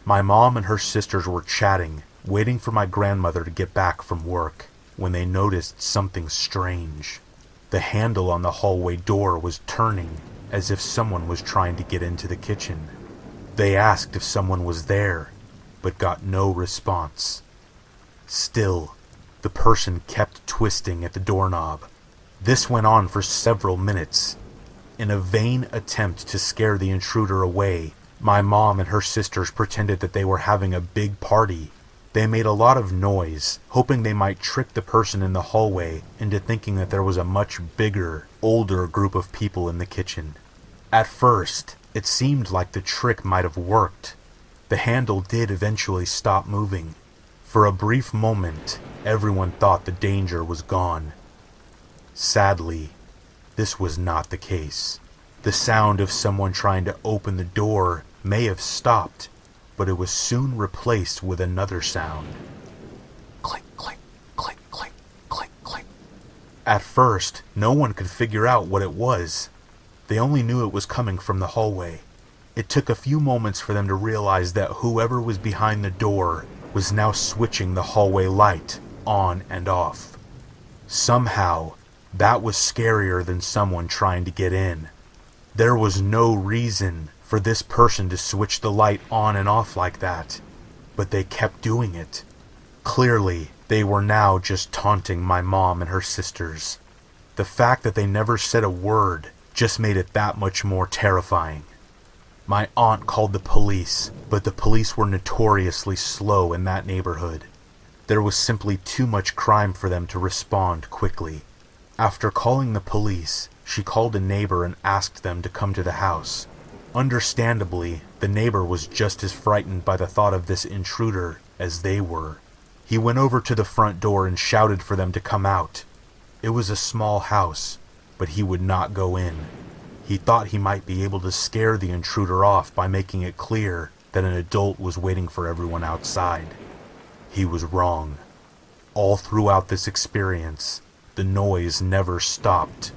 My mom and her sisters were chatting, waiting for my grandmother to get back from work, when they noticed something strange. The handle on the hallway door was turning, as if someone was trying to get into the kitchen. They asked if someone was there, but got no response. Still, the person kept twisting at the doorknob. This went on for several minutes. In a vain attempt to scare the intruder away, my mom and her sisters pretended that they were having a big party. They made a lot of noise, hoping they might trick the person in the hallway into thinking that there was a much bigger, older group of people in the kitchen. At first, it seemed like the trick might have worked. The handle did eventually stop moving. For a brief moment, everyone thought the danger was gone. Sadly, this was not the case. The sound of someone trying to open the door may have stopped, but it was soon replaced with another sound. Click, click, click, click, click, click. At first, no one could figure out what it was. They only knew it was coming from the hallway. It took a few moments for them to realize that whoever was behind the door was now switching the hallway light on and off. Somehow, that was scarier than someone trying to get in. There was no reason for this person to switch the light on and off like that, but they kept doing it. Clearly, they were now just taunting my mom and her sisters. The fact that they never said a word just made it that much more terrifying. My aunt called the police, but the police were notoriously slow in that neighborhood. There was simply too much crime for them to respond quickly. After calling the police, she called a neighbor and asked them to come to the house. Understandably, the neighbor was just as frightened by the thought of this intruder as they were. He went over to the front door and shouted for them to come out. It was a small house, but he would not go in. He thought he might be able to scare the intruder off by making it clear that an adult was waiting for everyone outside. He was wrong. All throughout this experience, the noise never stopped.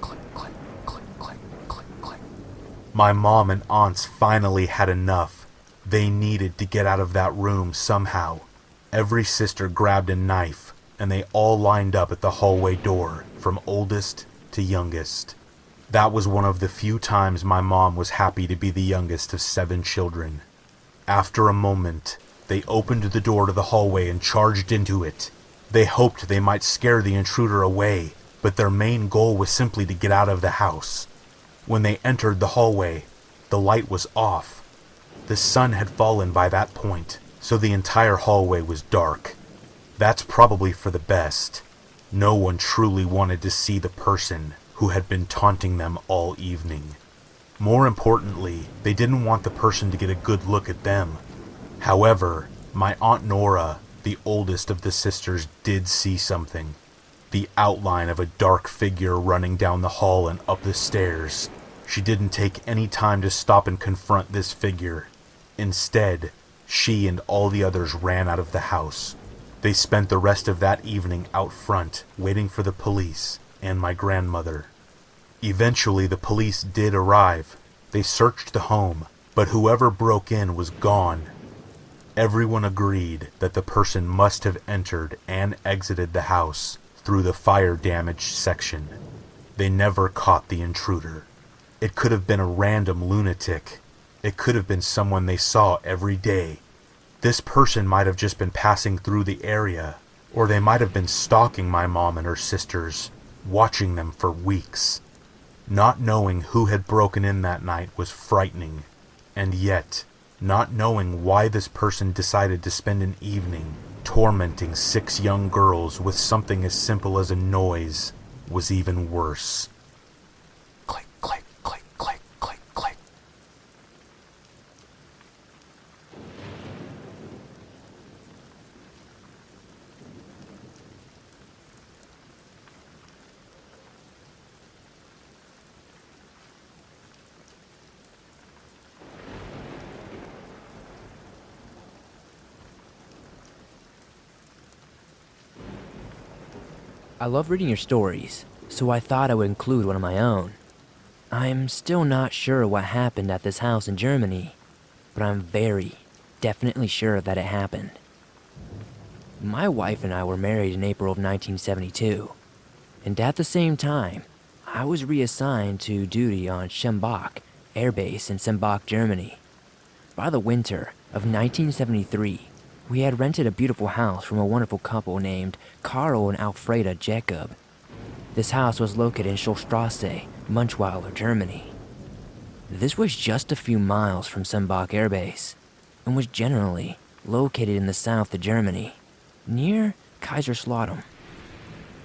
Click, click, click, click, click, click. My mom and aunts finally had enough. They needed to get out of that room somehow. Every sister grabbed a knife, and they all lined up at the hallway door, from oldest to youngest. That was one of the few times my mom was happy to be the youngest of 7 children. After a moment, they opened the door to the hallway and charged into it. They hoped they might scare the intruder away, but their main goal was simply to get out of the house. When they entered the hallway, the light was off. The sun had fallen by that point, so the entire hallway was dark. That's probably for the best. No one truly wanted to see the person who had been taunting them all evening. More importantly, they didn't want the person to get a good look at them. However, my Aunt Nora, the oldest of the sisters, did see something. The outline of a dark figure running down the hall and up the stairs. She didn't take any time to stop and confront this figure. Instead, she and all the others ran out of the house. They spent the rest of that evening out front, waiting for the police and my grandmother. Eventually, the police did arrive. They searched the home, but whoever broke in was gone. Everyone agreed that the person must have entered and exited the house through the fire-damaged section. They never caught the intruder. It could have been a random lunatic. It could have been someone they saw every day. This person might have just been passing through the area, or they might have been stalking my mom and her sisters, watching them for weeks. Not knowing who had broken in that night was frightening, and yet, not knowing why this person decided to spend an evening tormenting 6 young girls with something as simple as a noise was even worse. Click, click, click, click, click, click. I love reading your stories, so I thought I would include one of my own. I'm still not sure what happened at this house in Germany, but I'm definitely sure that it happened. My wife and I were married in April of 1972, and at the same time, I was reassigned to duty on Schembach Air Base in Sembach, Germany. By the winter of 1973, we had rented a beautiful house from a wonderful couple named Karl and Alfreda Jacob. This house was located in Schulstrasse, Munchweiler, Germany. This was just a few miles from Sembach Air Base, and was generally located in the south of Germany, near Kaiserslautern.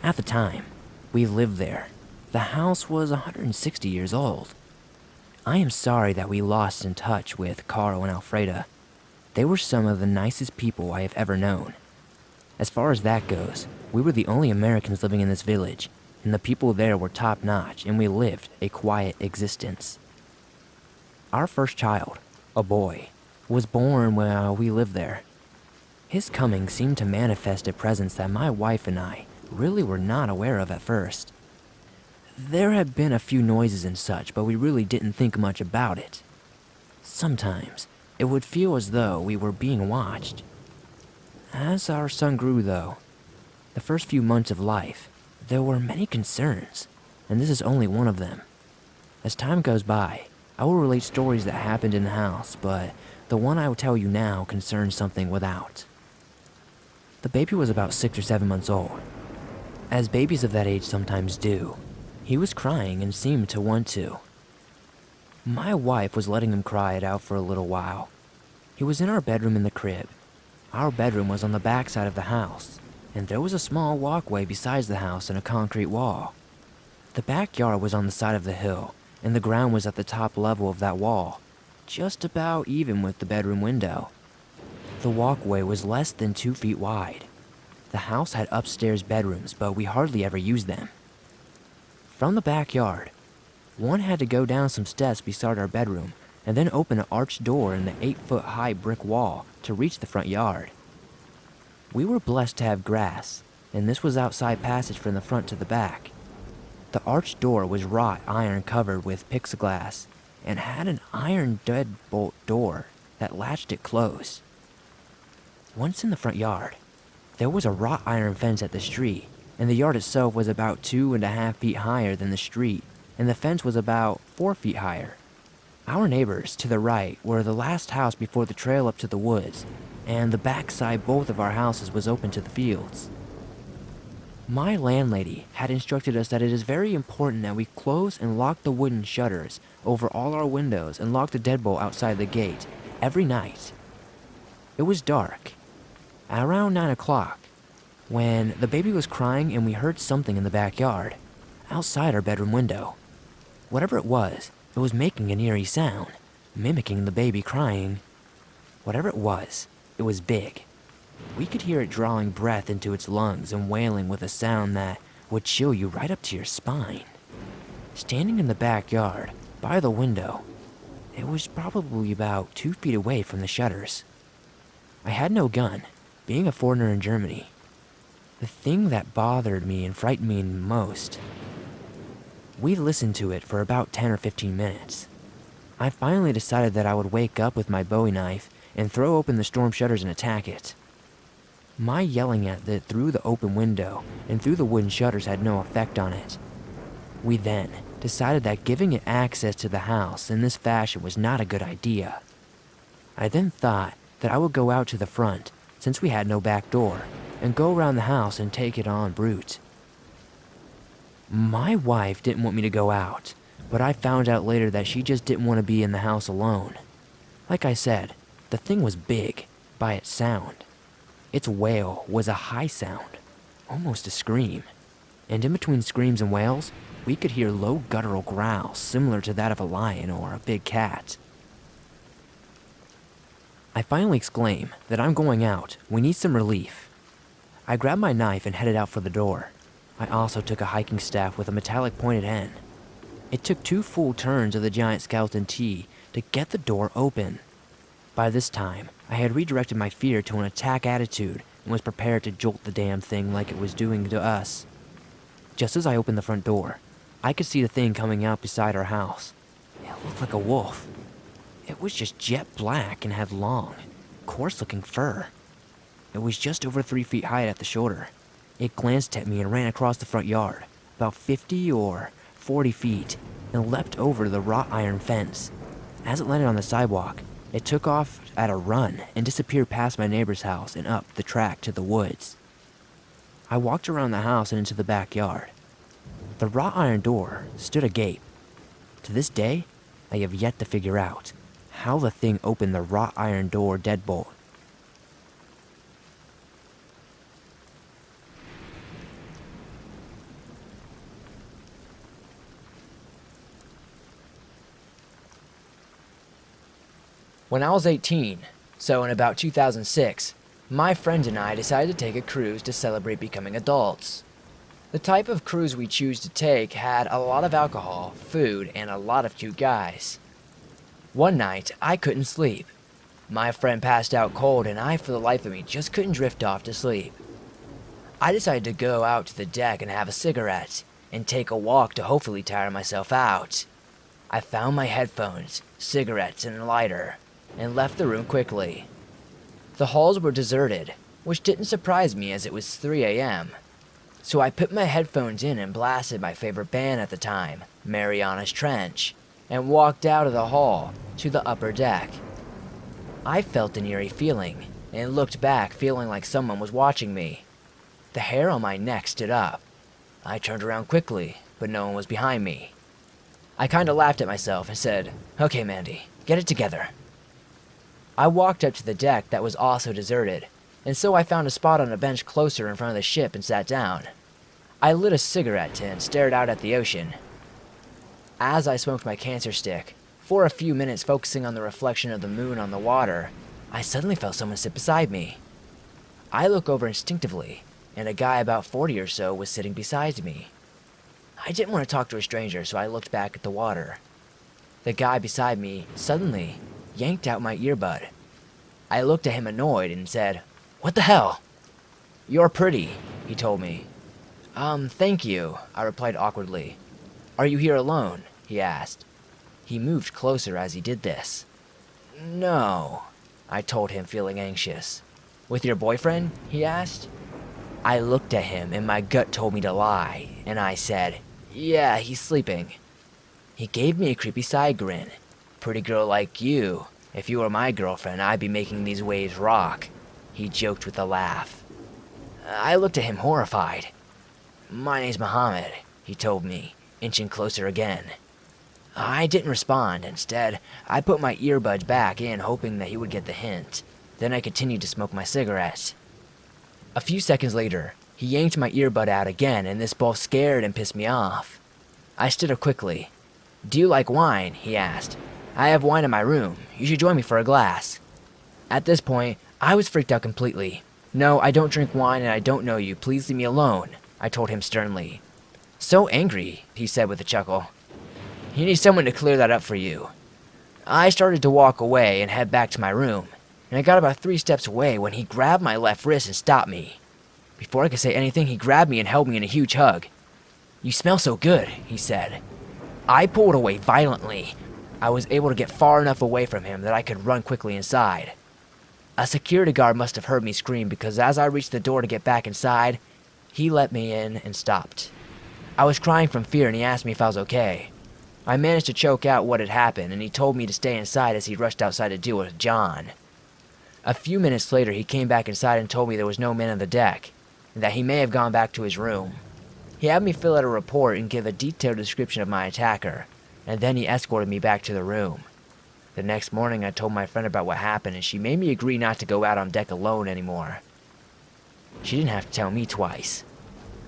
At the time we lived there, the house was 160 years old. I am sorry that we lost in touch with Karl and Alfreda. They were some of the nicest people I have ever known. As far as that goes, we were the only Americans living in this village, and the people there were top-notch, and we lived a quiet existence. Our first child, a boy, was born while we lived there. His coming seemed to manifest a presence that my wife and I really were not aware of at first. There had been a few noises and such, but we really didn't think much about it. Sometimes, it would feel as though we were being watched. As our son grew, though, the first few months of life, there were many concerns, and this is only one of them. As time goes by, I will relate stories that happened in the house, but the one I will tell you now concerns something without. The baby was about 6 or 7 months old. As babies of that age sometimes do, he was crying and seemed to want to. My wife was letting him cry it out for a little while. He was in our bedroom in the crib. Our bedroom was on the back side of the house, and there was a small walkway besides the house and a concrete wall. The backyard was on the side of the hill, and the ground was at the top level of that wall, just about even with the bedroom window. The walkway was less than 2 feet wide. The house had upstairs bedrooms, but we hardly ever used them. From the backyard, one had to go down some steps beside our bedroom and then open an arched door in the 8-foot-high brick wall to reach the front yard. We were blessed to have grass, and this was outside passage from the front to the back. The arched door was wrought iron covered with plexiglass and had an iron deadbolt door that latched it closed. Once in the front yard, there was a wrought iron fence at the street, and the yard itself was about 2.5 feet higher than the street, and the fence was about 4 feet higher. Our neighbors to the right were the last house before the trail up to the woods, and the backside both of our houses was open to the fields. My landlady had instructed us that it is very important that we close and lock the wooden shutters over all our windows and lock the deadbolt outside the gate every night. It was dark, at around 9 o'clock, when the baby was crying and we heard something in the backyard, outside our bedroom window. Whatever it was making an eerie sound, mimicking the baby crying. Whatever it was big. We could hear it drawing breath into its lungs and wailing with a sound that would chill you right up to your spine. Standing in the backyard, by the window, it was probably about 2 feet away from the shutters. I had no gun, being a foreigner in Germany. The thing that bothered me and frightened me most. We listened to it for about 10 or 15 minutes. I finally decided that I would wake up with my Bowie knife and throw open the storm shutters and attack it. My yelling at it through the open window and through the wooden shutters had no effect on it. We then decided that giving it access to the house in this fashion was not a good idea. I then thought that I would go out to the front, since we had no back door, and go around the house and take it on brute. My wife didn't want me to go out, but I found out later that she just didn't want to be in the house alone. Like I said, the thing was big by its sound. Its wail was a high sound, almost a scream. And in between screams and wails, we could hear low guttural growls similar to that of a lion or a big cat. I finally exclaim that I'm going out, we need some relief. I grabbed my knife and headed out for the door. I also took a hiking staff with a metallic pointed end. It took 2 full turns of the giant skeleton T to get the door open. By this time, I had redirected my fear to an attack attitude and was prepared to jolt the damn thing like it was doing to us. Just as I opened the front door, I could see the thing coming out beside our house. It looked like a wolf. It was just jet black and had long, coarse-looking fur. It was just over 3 feet high at the shoulder. It glanced at me and ran across the front yard, about 50 or 40 feet, and leapt over the wrought iron fence. As it landed on the sidewalk, it took off at a run and disappeared past my neighbor's house and up the track to the woods. I walked around the house and into the backyard. The wrought iron door stood agape. To this day, I have yet to figure out how the thing opened the wrought iron door deadbolt. When I was 18, so in about 2006, my friend and I decided to take a cruise to celebrate becoming adults. The type of cruise we choose to take had a lot of alcohol, food, and a lot of cute guys. One night, I couldn't sleep. My friend passed out cold and I, for the life of me, just couldn't drift off to sleep. I decided to go out to the deck and have a cigarette, and take a walk to hopefully tire myself out. I found my headphones, cigarettes, and a lighter, and left the room quickly. The halls were deserted, which didn't surprise me as it was 3 a.m. So I put my headphones in and blasted my favorite band at the time, Mariana's Trench, and walked out of the hall to the upper deck. I felt an eerie feeling, and looked back feeling like someone was watching me. The hair on my neck stood up. I turned around quickly, but no one was behind me. I kinda laughed at myself and said, "Okay, Mandy, get it together." I walked up to the deck that was also deserted, and so I found a spot on a bench closer in front of the ship and sat down. I lit a cigarette and stared out at the ocean. As I smoked my cancer stick, for a few minutes focusing on the reflection of the moon on the water, I suddenly felt someone sit beside me. I looked over instinctively, and a guy about 40 or so was sitting beside me. I didn't want to talk to a stranger, so I looked back at the water. The guy beside me suddenly yanked out my earbud. I looked at him annoyed and said, "What the hell?" "You're pretty," he told me. Thank you," I replied awkwardly. "Are you here alone?" he asked. He moved closer as he did this. "No," I told him, feeling anxious. "With your boyfriend?" he asked. I looked at him and my gut told me to lie, and I said, "Yeah, he's sleeping." He gave me a creepy side grin. "Pretty girl like you. If you were my girlfriend, I'd be making these waves rock," he joked with a laugh. I looked at him horrified. "My name's Mohammed," he told me, inching closer again. I didn't respond. Instead, I put my earbuds back in, hoping that he would get the hint. Then I continued to smoke my cigarette. A few seconds later, he yanked my earbud out again, and this both scared and pissed me off. I stood up quickly. "Do you like wine?" he asked. "I have wine in my room. You should join me for a glass." At this point, I was freaked out completely. "No, I don't drink wine and I don't know you. Please leave me alone," I told him sternly. "So angry," he said with a chuckle. "You need someone to clear that up for you." I started to walk away and head back to my room, and I got about 3 steps away when he grabbed my left wrist and stopped me. Before I could say anything, he grabbed me and held me in a huge hug. "You smell so good," he said. I pulled away violently. I was able to get far enough away from him that I could run quickly inside. A security guard must have heard me scream because as I reached the door to get back inside, he let me in and stopped. I was crying from fear and he asked me if I was okay. I managed to choke out what had happened and he told me to stay inside as he rushed outside to deal with John. A few minutes later he came back inside and told me there was no man on the deck, and that he may have gone back to his room. He had me fill out a report and give a detailed description of my attacker, and then he escorted me back to the room. The next morning I told my friend about what happened and she made me agree not to go out on deck alone anymore. She didn't have to tell me twice.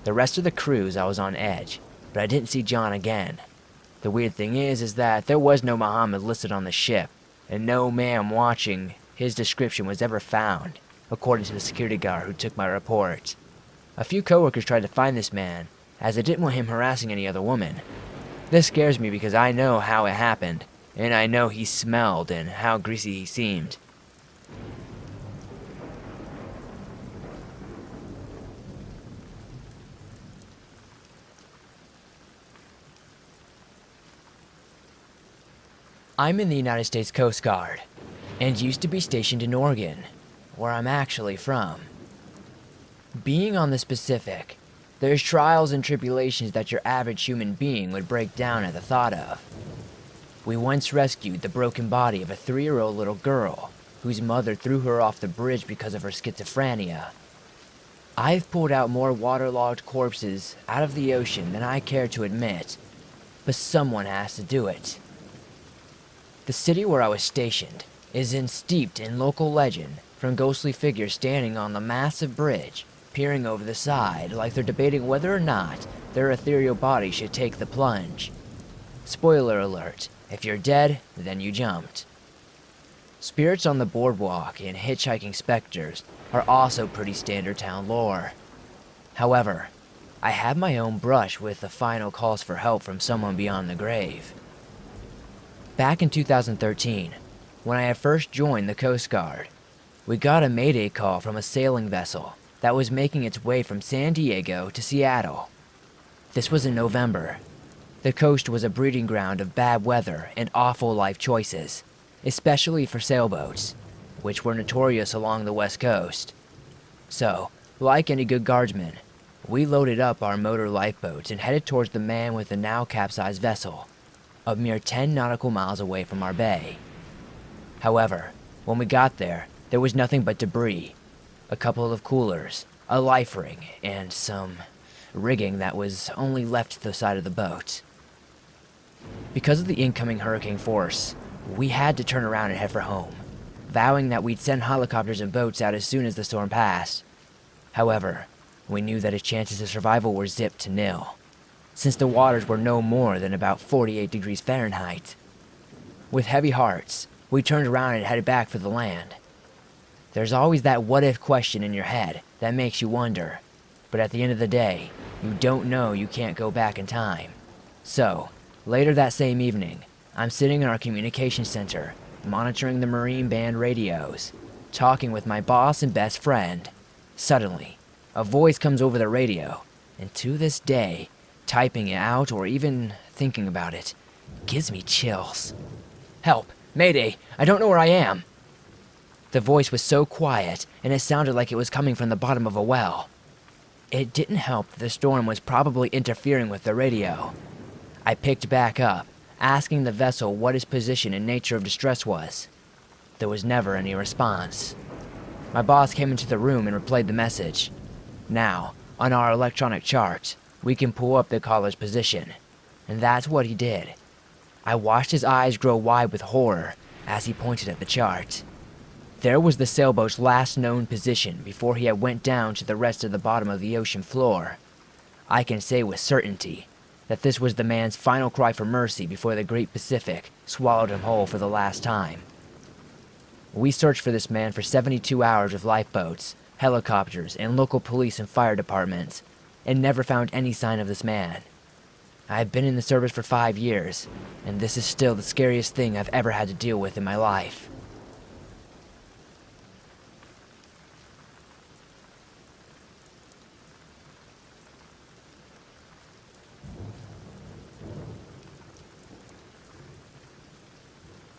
The rest of the cruise I was on edge, but I didn't see John again. The weird thing is that there was no Muhammad listed on the ship, and no man watching his description was ever found, according to the security guard who took my report. A few coworkers tried to find this man, as they didn't want him harassing any other woman. This scares me because I know how it happened, and I know he smelled and how greasy he seemed. I'm in the United States Coast Guard, and used to be stationed in Oregon, where I'm actually from. Being on the Pacific, there's trials and tribulations that your average human being would break down at the thought of. We once rescued the broken body of a 3-year-old little girl whose mother threw her off the bridge because of her schizophrenia. I've pulled out more waterlogged corpses out of the ocean than I care to admit, but someone has to do it. The city where I was stationed is steeped in local legend from ghostly figures standing on the massive bridge, peering over the side like they're debating whether or not their ethereal body should take the plunge. Spoiler alert, if you're dead, then you jumped. Spirits on the boardwalk and hitchhiking specters are also pretty standard town lore. However, I have my own brush with the final calls for help from someone beyond the grave. Back in 2013, when I had first joined the Coast Guard, we got a mayday call from a sailing vessel that was making its way from San Diego to Seattle. This was in November. The coast was a breeding ground of bad weather and awful life choices, especially for sailboats, which were notorious along the west coast. So, like any good guardsman, we loaded up our motor lifeboats and headed towards the man with the now capsized vessel, a mere 10 nautical miles away from our bay. However, when we got there was nothing but debris, a couple of coolers, a life ring, and some rigging that was only left to the side of the boat. Because of the incoming hurricane force, we had to turn around and head for home, vowing that we'd send helicopters and boats out as soon as the storm passed. However, we knew that its chances of survival were zipped to nil, since the waters were no more than about 48 degrees Fahrenheit. With heavy hearts, we turned around and headed back for the land. There's always that what-if question in your head that makes you wonder, but at the end of the day, you don't know you can't go back in time. So, later that same evening, I'm sitting in our communication center, monitoring the Marine Band radios, talking with my boss and best friend. Suddenly, a voice comes over the radio, and to this day, typing it out or even thinking about it gives me chills. Help! Mayday! I don't know where I am! The voice was so quiet, and it sounded like it was coming from the bottom of a well. It didn't help that the storm was probably interfering with the radio. I picked back up, asking the vessel what its position and nature of distress was. There was never any response. My boss came into the room and replayed the message. Now, on our electronic chart, we can pull up the caller's position, and that's what he did. I watched his eyes grow wide with horror as he pointed at the chart. There was the sailboat's last known position before he had went down to the rest of the bottom of the ocean floor. I can say with certainty that this was the man's final cry for mercy before the Great Pacific swallowed him whole for the last time. We searched for this man for 72 hours with lifeboats, helicopters, and local police and fire departments, and never found any sign of this man. I've been in the service for 5 years, and this is still the scariest thing I've ever had to deal with in my life.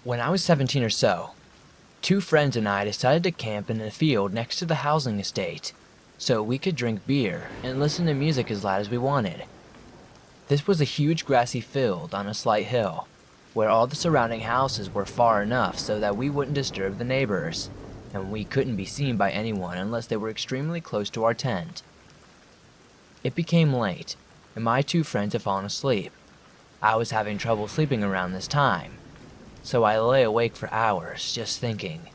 When I was 17 or so, 2 friends and I decided to camp in a field next to the housing estate, so we could drink beer and listen to music as loud as we wanted. This was a huge grassy field on a slight hill, where all the surrounding houses were far enough so that we wouldn't disturb the neighbors, and we couldn't be seen by anyone unless they were extremely close to our tent. It became late, and my two friends had fallen asleep. I was having trouble sleeping around this time, so I lay awake for hours just thinking.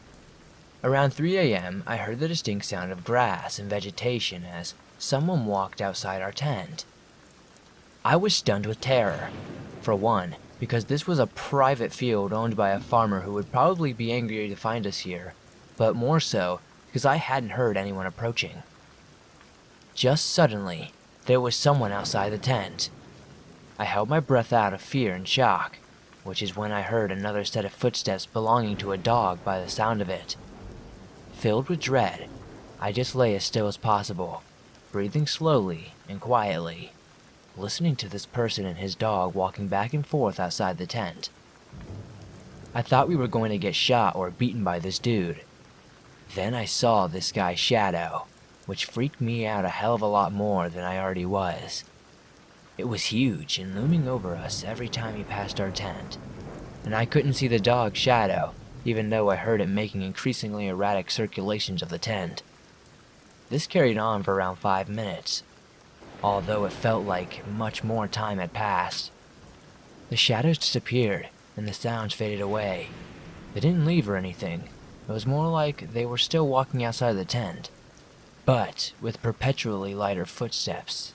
Around 3 a.m., I heard the distinct sound of grass and vegetation as someone walked outside our tent. I was stunned with terror. For one, because this was a private field owned by a farmer who would probably be angry to find us here, but more so because I hadn't heard anyone approaching. Just suddenly, there was someone outside the tent. I held my breath out of fear and shock, which is when I heard another set of footsteps belonging to a dog by the sound of it. Filled with dread, I just lay as still as possible, breathing slowly and quietly, listening to this person and his dog walking back and forth outside the tent. I thought we were going to get shot or beaten by this dude. Then I saw this guy's shadow, which freaked me out a hell of a lot more than I already was. It was huge and looming over us every time he passed our tent, and I couldn't see the dog's shadow, even though I heard it making increasingly erratic circulations of the tent. This carried on for around 5 minutes, although it felt like much more time had passed. The shadows disappeared, and the sounds faded away. They didn't leave or anything. It was more like they were still walking outside the tent, but with perpetually lighter footsteps.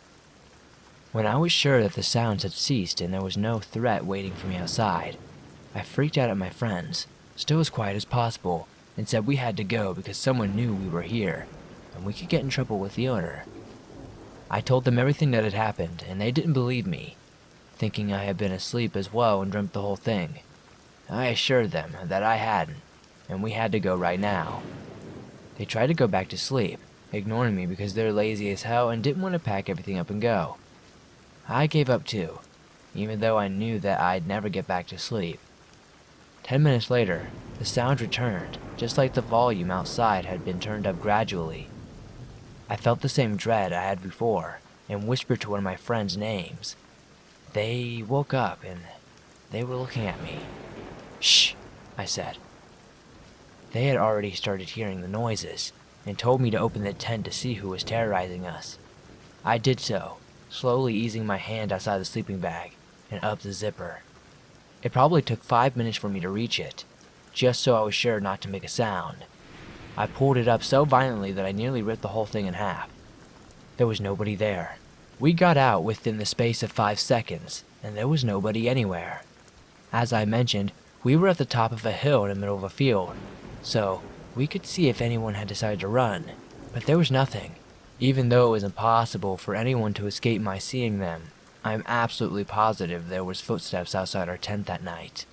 When I was sure that the sounds had ceased and there was no threat waiting for me outside, I freaked out at my friends, still as quiet as possible, and said we had to go because someone knew we were here, and we could get in trouble with the owner. I told them everything that had happened, and they didn't believe me, thinking I had been asleep as well and dreamt the whole thing. I assured them that I hadn't, and we had to go right now. They tried to go back to sleep, ignoring me because they're lazy as hell and didn't want to pack everything up and go. I gave up too, even though I knew that I'd never get back to sleep. 10 minutes later, the sound returned, just like the volume outside had been turned up gradually. I felt the same dread I had before, and whispered to one of my friends' names. They woke up, and they were looking at me. "Shh," I said. They had already started hearing the noises, and told me to open the tent to see who was terrorizing us. I did so, slowly easing my hand outside the sleeping bag, and up the zipper. It probably took 5 minutes for me to reach it, just so I was sure not to make a sound. I pulled it up so violently that I nearly ripped the whole thing in half. There was nobody there. We got out within the space of 5 seconds, and there was nobody anywhere. As I mentioned, we were at the top of a hill in the middle of a field, so we could see if anyone had decided to run, but there was nothing. Even though it was impossible for anyone to escape my seeing them, I'm absolutely positive there was footsteps outside our tent that night.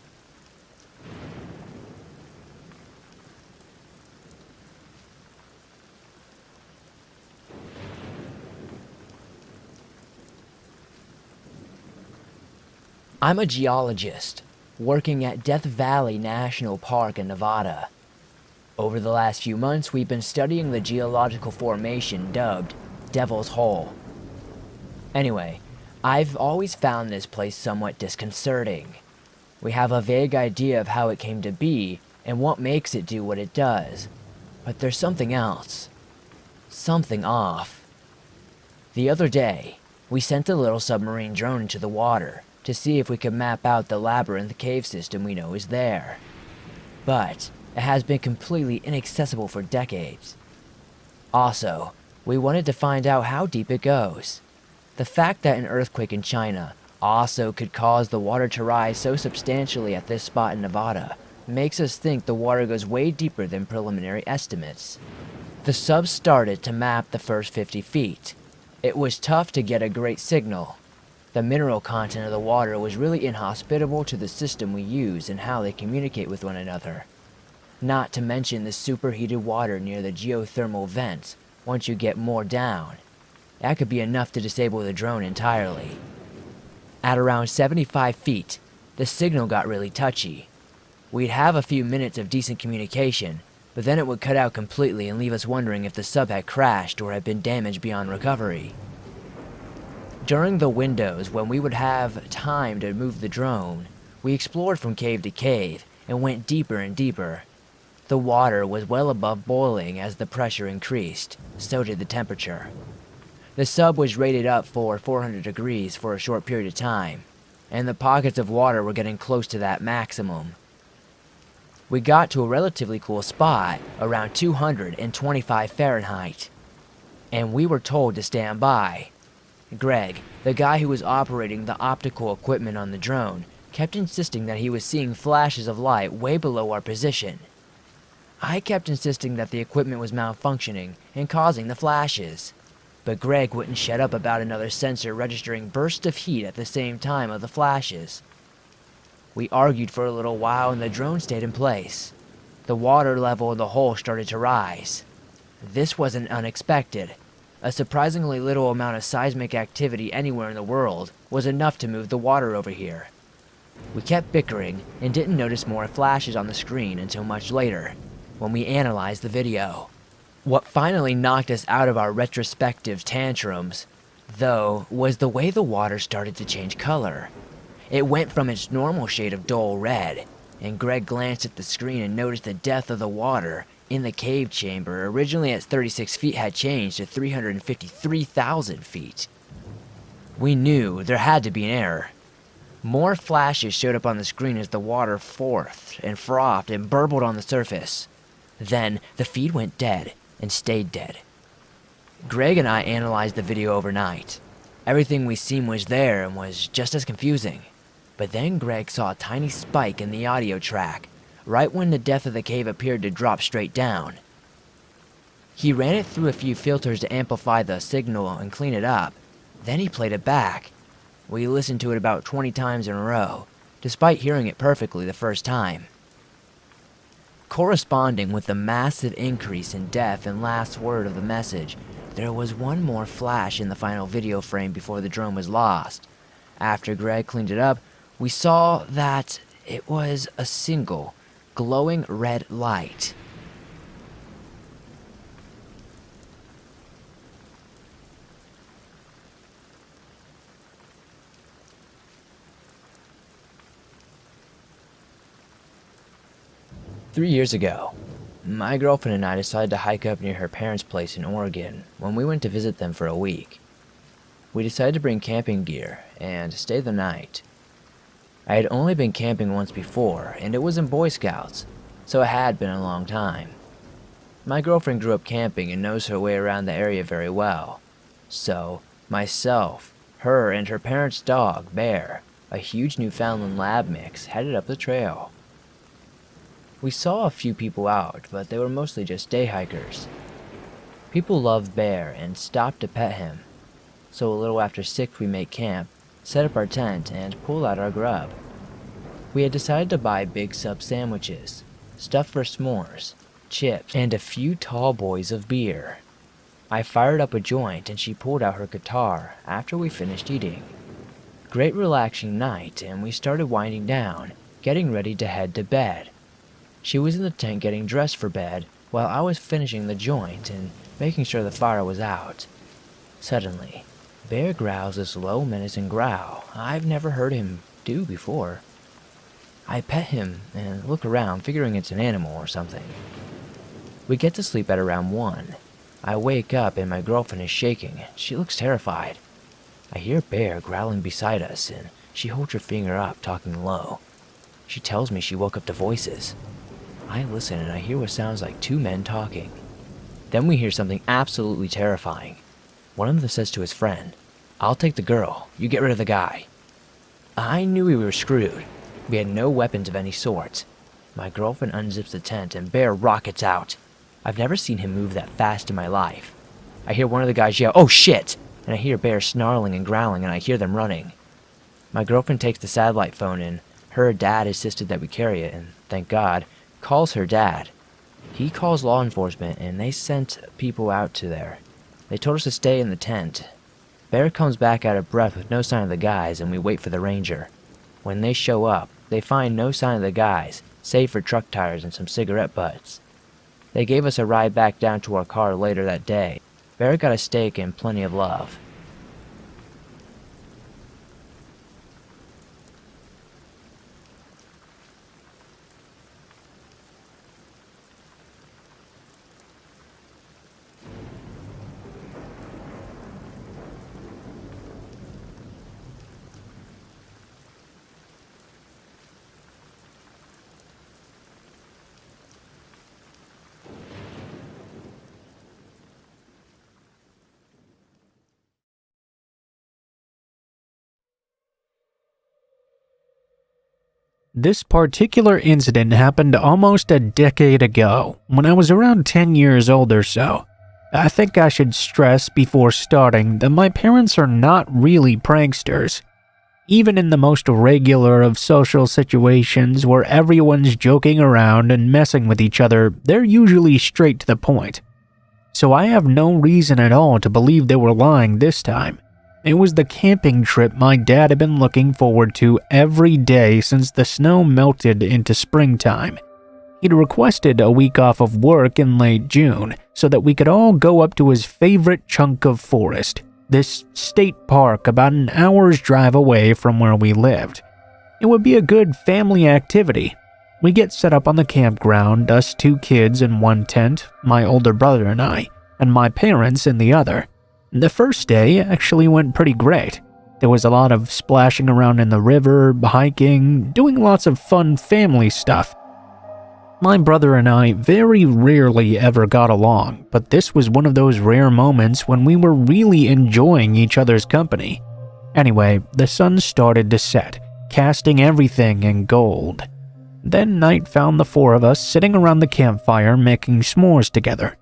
I'm a geologist, working at Death Valley National Park in Nevada. Over the last few months, we've been studying the geological formation dubbed Devil's Hole. Anyway, I've always found this place somewhat disconcerting. We have a vague idea of how it came to be and what makes it do what it does, but there's something else. Something off. The other day, we sent a little submarine drone into the water to see if we could map out the labyrinth cave system we know is there. But it has been completely inaccessible for decades. Also, we wanted to find out how deep it goes. The fact that an earthquake in China also could cause the water to rise so substantially at this spot in Nevada makes us think the water goes way deeper than preliminary estimates. The sub started to map the first 50 feet. It was tough to get a great signal. The mineral content of the water was really inhospitable to the system we use and how they communicate with one another. Not to mention the superheated water near the geothermal vents once you get more down. That could be enough to disable the drone entirely. At around 75 feet, the signal got really touchy. We'd have a few minutes of decent communication, but then it would cut out completely and leave us wondering if the sub had crashed or had been damaged beyond recovery. During the windows when we would have time to move the drone, we explored from cave to cave and went deeper and deeper. The water was well above boiling as the pressure increased, so did the temperature. The sub was rated up for 400 degrees for a short period of time, and the pockets of water were getting close to that maximum. We got to a relatively cool spot around 225 Fahrenheit, and we were told to stand by. Greg, the guy who was operating the optical equipment on the drone, kept insisting that he was seeing flashes of light way below our position. I kept insisting that the equipment was malfunctioning and causing the flashes, but Greg wouldn't shut up about another sensor registering bursts of heat at the same time of the flashes. We argued for a little while and the drone stayed in place. The water level in the hole started to rise. This wasn't unexpected. A surprisingly little amount of seismic activity anywhere in the world was enough to move the water over here. We kept bickering and didn't notice more flashes on the screen until much later, when we analyzed the video. What finally knocked us out of our retrospective tantrums, though, was the way the water started to change color. It went from its normal shade of dull red, and Greg glanced at the screen and noticed the depth of the water in the cave chamber, originally at 36 feet, had changed to 353,000 feet. We knew there had to be an error. More flashes showed up on the screen as the water frothed and frothed and burbled on the surface. Then the feed went dead and stayed dead. Greg and I analyzed the video overnight. Everything we seen was there and was just as confusing. But then Greg saw a tiny spike in the audio track, right when the depth of the cave appeared to drop straight down. He ran it through a few filters to amplify the signal and clean it up. Then he played it back. We listened to it about 20 times in a row, despite hearing it perfectly the first time. Corresponding with the massive increase in depth and last word of the message, there was one more flash in the final video frame before the drone was lost. After Greg cleaned it up, we saw that it was a single, glowing red light. "3 years ago, my girlfriend and I decided to hike up near her parents' place in Oregon when we went to visit them for a week. We decided to bring camping gear and stay the night. I had only been camping once before, and it was in Boy Scouts, so it had been a long time. My girlfriend grew up camping and knows her way around the area very well. So, myself, her, and her parents' dog, Bear, a huge Newfoundland lab mix, headed up the trail. We saw a few people out, but they were mostly just day hikers. People loved Bear and stopped to pet him. So a little after 6 we made camp, set up our tent, and pull out our grub. We had decided to buy big sub sandwiches, stuff for s'mores, chips, and a few tall boys of beer. I fired up a joint and she pulled out her guitar after we finished eating. Great relaxing night, and we started winding down, getting ready to head to bed. She was in the tent getting dressed for bed while I was finishing the joint and making sure the fire was out. Suddenly, Bear growls this low, menacing growl I've never heard him do before. I pet him and look around, figuring it's an animal or something. We get to sleep at around 1. I wake up and my girlfriend is shaking. She looks terrified. I hear Bear growling beside us, and she holds her finger up, talking low. She tells me she woke up to voices. I listen and I hear what sounds like 2 men talking. Then we hear something absolutely terrifying. One of them says to his friend, "I'll take the girl, you get rid of the guy." I knew we were screwed. We had no weapons of any sort. My girlfriend unzips the tent and Bear rockets out. I've never seen him move that fast in my life. I hear one of the guys yell, "Oh shit!" and I hear Bear snarling and growling, and I hear them running. My girlfriend takes the satellite phone and her dad insisted that we carry it, and thank God, calls her dad. He calls law enforcement and they sent people out to there. They told us to stay in the tent. Bear comes back out of breath with no sign of the guys, and we wait for the ranger. When they show up, they find no sign of the guys, save for truck tires and some cigarette butts. They gave us a ride back down to our car later that day. Bear got a steak and plenty of love. This particular incident happened almost a decade ago, when I was around 10 years old or so. I think I should stress before starting that my parents are not really pranksters. Even in the most regular of social situations where everyone's joking around and messing with each other, they're usually straight to the point. So I have no reason at all to believe they were lying this time. It was the camping trip my dad had been looking forward to every day since the snow melted into springtime. He'd requested a week off of work in late June so that we could all go up to his favorite chunk of forest, this state park about an hour's drive away from where we lived. It would be a good family activity. We get set up on the campground, us two kids in one tent, my older brother and I, and my parents in the other. The first day actually went pretty great. There was a lot of splashing around in the river, hiking, doing lots of fun family stuff. My brother and I very rarely ever got along, but this was one of those rare moments when we were really enjoying each other's company. Anyway, the sun started to set, casting everything in gold. Then night found the four of us sitting around the campfire making s'mores together.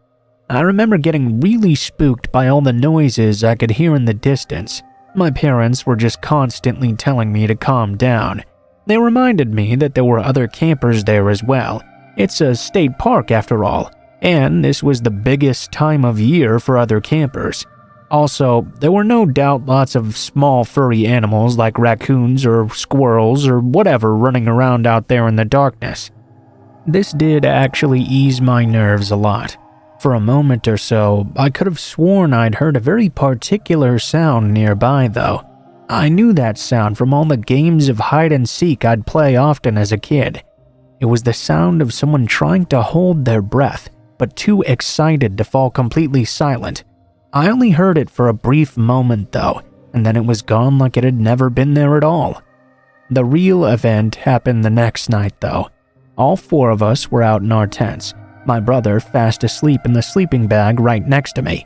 I remember getting really spooked by all the noises I could hear in the distance. My parents were just constantly telling me to calm down. They reminded me that there were other campers there as well. It's a state park after all, and this was the biggest time of year for other campers. Also, there were no doubt lots of small furry animals like raccoons or squirrels or whatever running around out there in the darkness. This did actually ease my nerves a lot. For a moment or so, I could have sworn I'd heard a very particular sound nearby though. I knew that sound from all the games of hide and seek I'd play often as a kid. It was the sound of someone trying to hold their breath, but too excited to fall completely silent. I only heard it for a brief moment though, and then it was gone like it had never been there at all. The real event happened the next night though. All four of us were out in our tents, my brother fast asleep in the sleeping bag right next to me.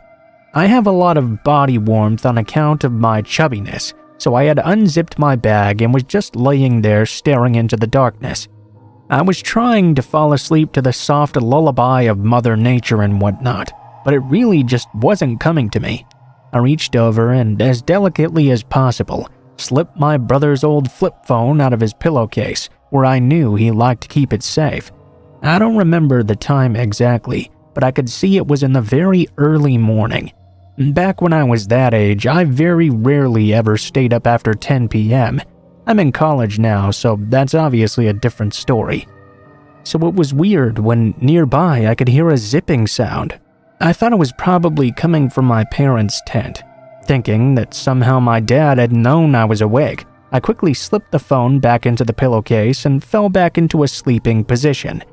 I have a lot of body warmth on account of my chubbiness, so I had unzipped my bag and was just laying there staring into the darkness. I was trying to fall asleep to the soft lullaby of Mother Nature and whatnot, but it really just wasn't coming to me. I reached over and, as delicately as possible, slipped my brother's old flip phone out of his pillowcase, where I knew he liked to keep it safe. I don't remember the time exactly, but I could see it was in the very early morning. Back when I was that age, I very rarely ever stayed up after 10 p.m. I'm in college now, so that's obviously a different story. So it was weird when nearby I could hear a zipping sound. I thought it was probably coming from my parents' tent. Thinking that somehow my dad had known I was awake, I quickly slipped the phone back into the pillowcase and fell back into a sleeping position.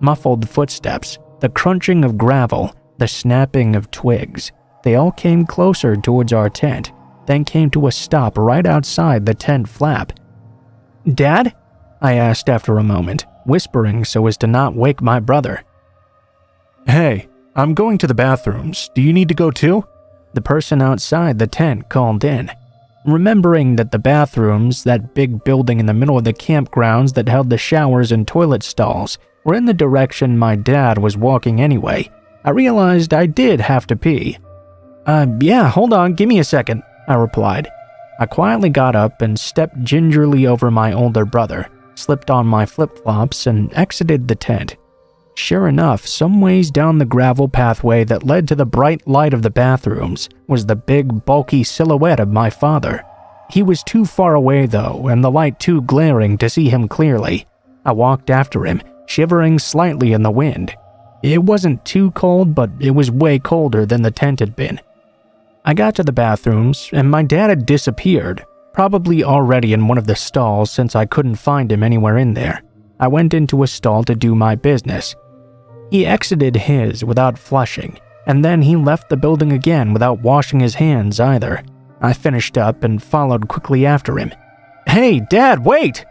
Muffled footsteps, the crunching of gravel, the snapping of twigs. They all came closer towards our tent, then came to a stop right outside the tent flap. "Dad?" I asked after a moment, whispering so as to not wake my brother. "Hey, I'm going to the bathrooms. Do you need to go too?" The person outside the tent called in. Remembering that the bathrooms, that big building in the middle of the campgrounds that held the showers and toilet stalls, were in the direction my dad was walking anyway, I realized I did have to pee. Yeah, hold on, give me a second," I replied. I quietly got up and stepped gingerly over my older brother, slipped on my flip-flops, and exited the tent. Sure enough, some ways down the gravel pathway that led to the bright light of the bathrooms was the big, bulky silhouette of my father. He was too far away though, and the light too glaring to see him clearly. I walked after him, shivering slightly in the wind. It wasn't too cold, but it was way colder than the tent had been. I got to the bathrooms, and my dad had disappeared, probably already in one of the stalls since I couldn't find him anywhere in there. I went into a stall to do my business. He exited his without flushing, and then he left the building again without washing his hands either. I finished up and followed quickly after him. "Hey, Dad, wait!"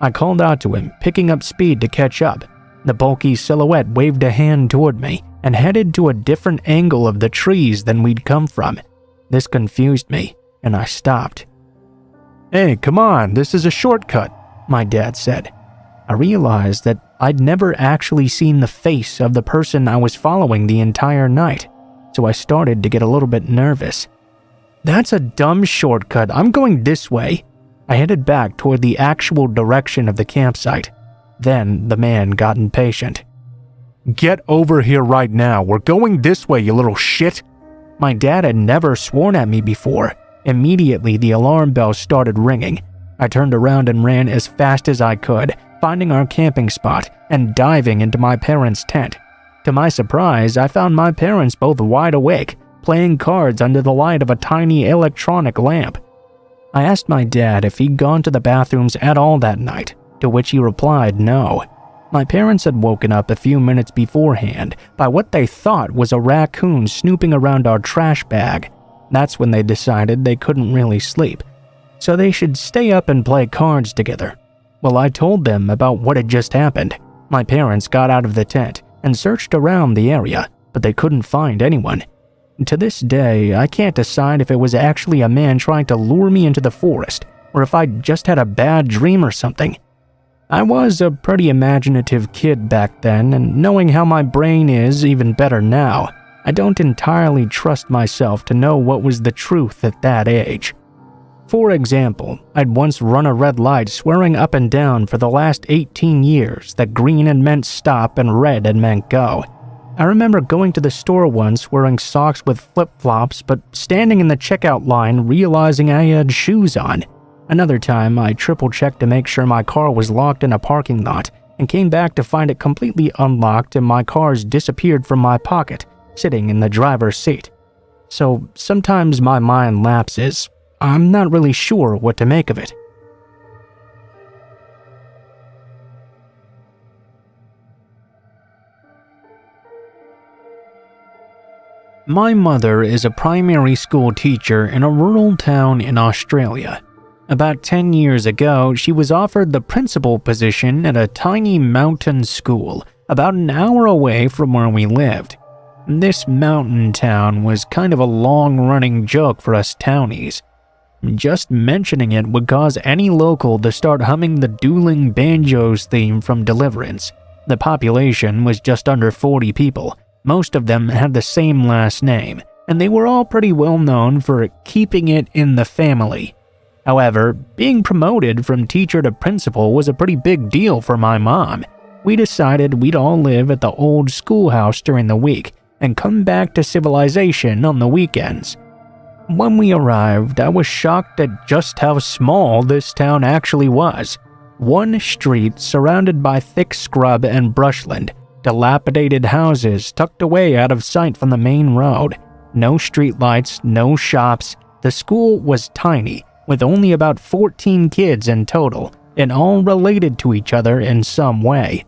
I called out to him, picking up speed to catch up. The bulky silhouette waved a hand toward me and headed to a different angle of the trees than we'd come from. This confused me, and I stopped. "Hey, come on, this is a shortcut," my dad said. I realized that I'd never actually seen the face of the person I was following the entire night, so I started to get a little bit nervous. "That's a dumb shortcut. I'm going this way." I headed back toward the actual direction of the campsite. Then the man got impatient. "Get over here right now. We're going this way, you little shit." My dad had never sworn at me before. Immediately, the alarm bell started ringing. I turned around and ran as fast as I could, finding our camping spot and diving into my parents' tent. To my surprise, I found my parents both wide awake, playing cards under the light of a tiny electronic lamp. I asked my dad if he'd gone to the bathrooms at all that night, to which he replied no. My parents had woken up a few minutes beforehand by what they thought was a raccoon snooping around our trash bag. That's when they decided they couldn't really sleep, so they should stay up and play cards together. Well, I told them about what had just happened. My parents got out of the tent and searched around the area, but they couldn't find anyone. To this day, I can't decide if it was actually a man trying to lure me into the forest, or if I just had a bad dream or something. I was a pretty imaginative kid back then, and knowing how my brain is even better now, I don't entirely trust myself to know what was the truth at that age. For example, I'd once run a red light swearing up and down for the last 18 years that green had meant stop and red had meant go. I remember going to the store once wearing socks with flip-flops, but standing in the checkout line realizing I had shoes on. Another time, I triple-checked to make sure my car was locked in a parking lot and came back to find it completely unlocked and my car's disappeared from my pocket, sitting in the driver's seat. So sometimes my mind lapses. I'm not really sure what to make of it. My mother is a primary school teacher in a rural town in Australia. About 10 years ago, she was offered the principal position at a tiny mountain school about an hour away from where we lived. This mountain town was kind of a long-running joke for us townies. Just mentioning it would cause any local to start humming the dueling banjos theme from Deliverance. The population was just under 40 people. Most of them had the same last name, and they were all pretty well known for keeping it in the family. However, being promoted from teacher to principal was a pretty big deal for my mom. We decided we'd all live at the old schoolhouse during the week and come back to civilization on the weekends. When we arrived, I was shocked at just how small this town actually was. One street surrounded by thick scrub and brushland, dilapidated houses tucked away out of sight from the main road. No streetlights, no shops. The school was tiny, with only about 14 kids in total, and all related to each other in some way.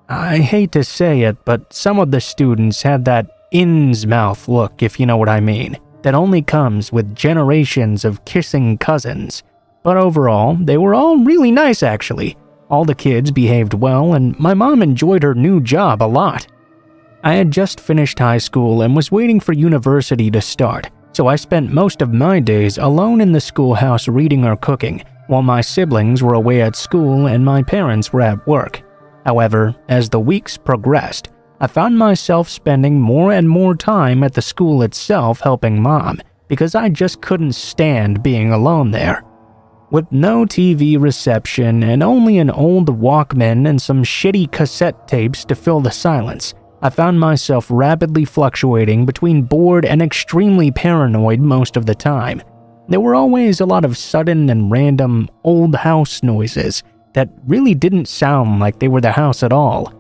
I hate to say it, but some of the students had that Innsmouth look, if you know what I mean, that only comes with generations of kissing cousins. But overall, they were all really nice actually. All the kids behaved well, and my mom enjoyed her new job a lot. I had just finished high school and was waiting for university to start, so I spent most of my days alone in the schoolhouse reading or cooking, while my siblings were away at school and my parents were at work. However, as the weeks progressed, I found myself spending more and more time at the school itself helping mom, because I just couldn't stand being alone there. With no TV reception and only an old Walkman and some shitty cassette tapes to fill the silence, I found myself rapidly fluctuating between bored and extremely paranoid most of the time. There were always a lot of sudden and random old house noises that really didn't sound like they were the house at all.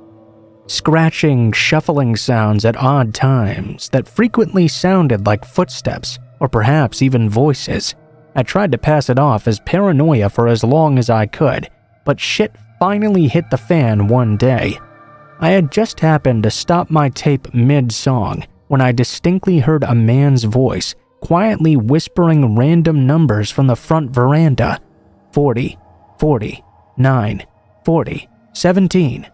Scratching, shuffling sounds at odd times that frequently sounded like footsteps or perhaps even voices. I tried to pass it off as paranoia for as long as I could, but shit finally hit the fan one day. I had just happened to stop my tape mid-song when I distinctly heard a man's voice quietly whispering random numbers from the front veranda. 40, 40, 9, 40, 17.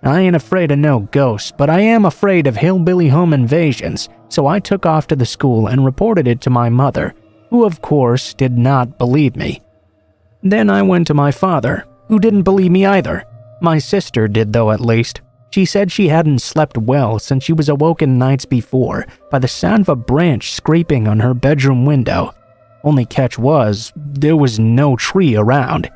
I ain't afraid of no ghosts, but I am afraid of hillbilly home invasions, so I took off to the school and reported it to my mother, who of course did not believe me. Then I went to my father, who didn't believe me either. My sister did though, at least. She said she hadn't slept well since she was awoken nights before by the sound of a branch scraping on her bedroom window. Only catch was, there was no tree around.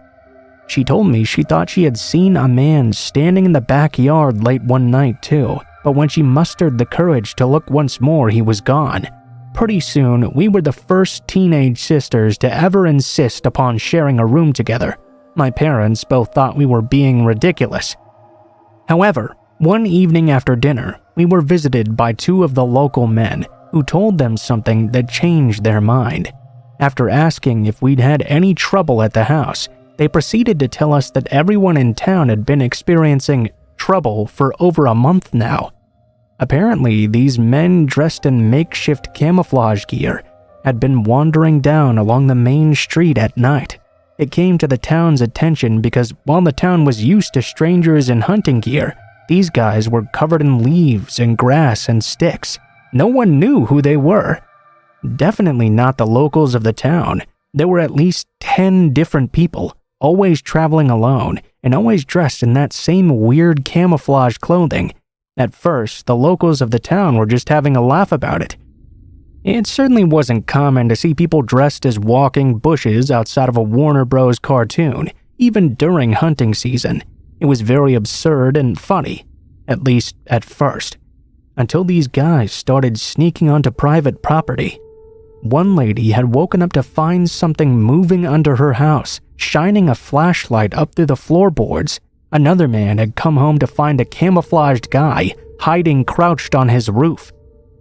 She told me she thought she had seen a man standing in the backyard late one night too, but when she mustered the courage to look once more, he was gone. Pretty soon, we were the first teenage sisters to ever insist upon sharing a room together. My parents both thought we were being ridiculous. However, one evening after dinner, we were visited by two of the local men who told them something that changed their mind. After asking if we'd had any trouble at the house, they proceeded to tell us that everyone in town had been experiencing trouble for over a month now. Apparently, these men dressed in makeshift camouflage gear had been wandering down along the main street at night. It came to the town's attention because while the town was used to strangers in hunting gear, these guys were covered in leaves and grass and sticks. No one knew who they were. Definitely not the locals of the town. There were at least 10 different people, always traveling alone and always dressed in that same weird camouflage clothing. At first, the locals of the town were just having a laugh about it. It certainly wasn't common to see people dressed as walking bushes outside of a Warner Bros. Cartoon, even during hunting season. It was very absurd and funny, at least at first, until these guys started sneaking onto private property. One lady had woken up to find something moving under her house, shining a flashlight up through the floorboards. Another man had come home to find a camouflaged guy hiding crouched on his roof.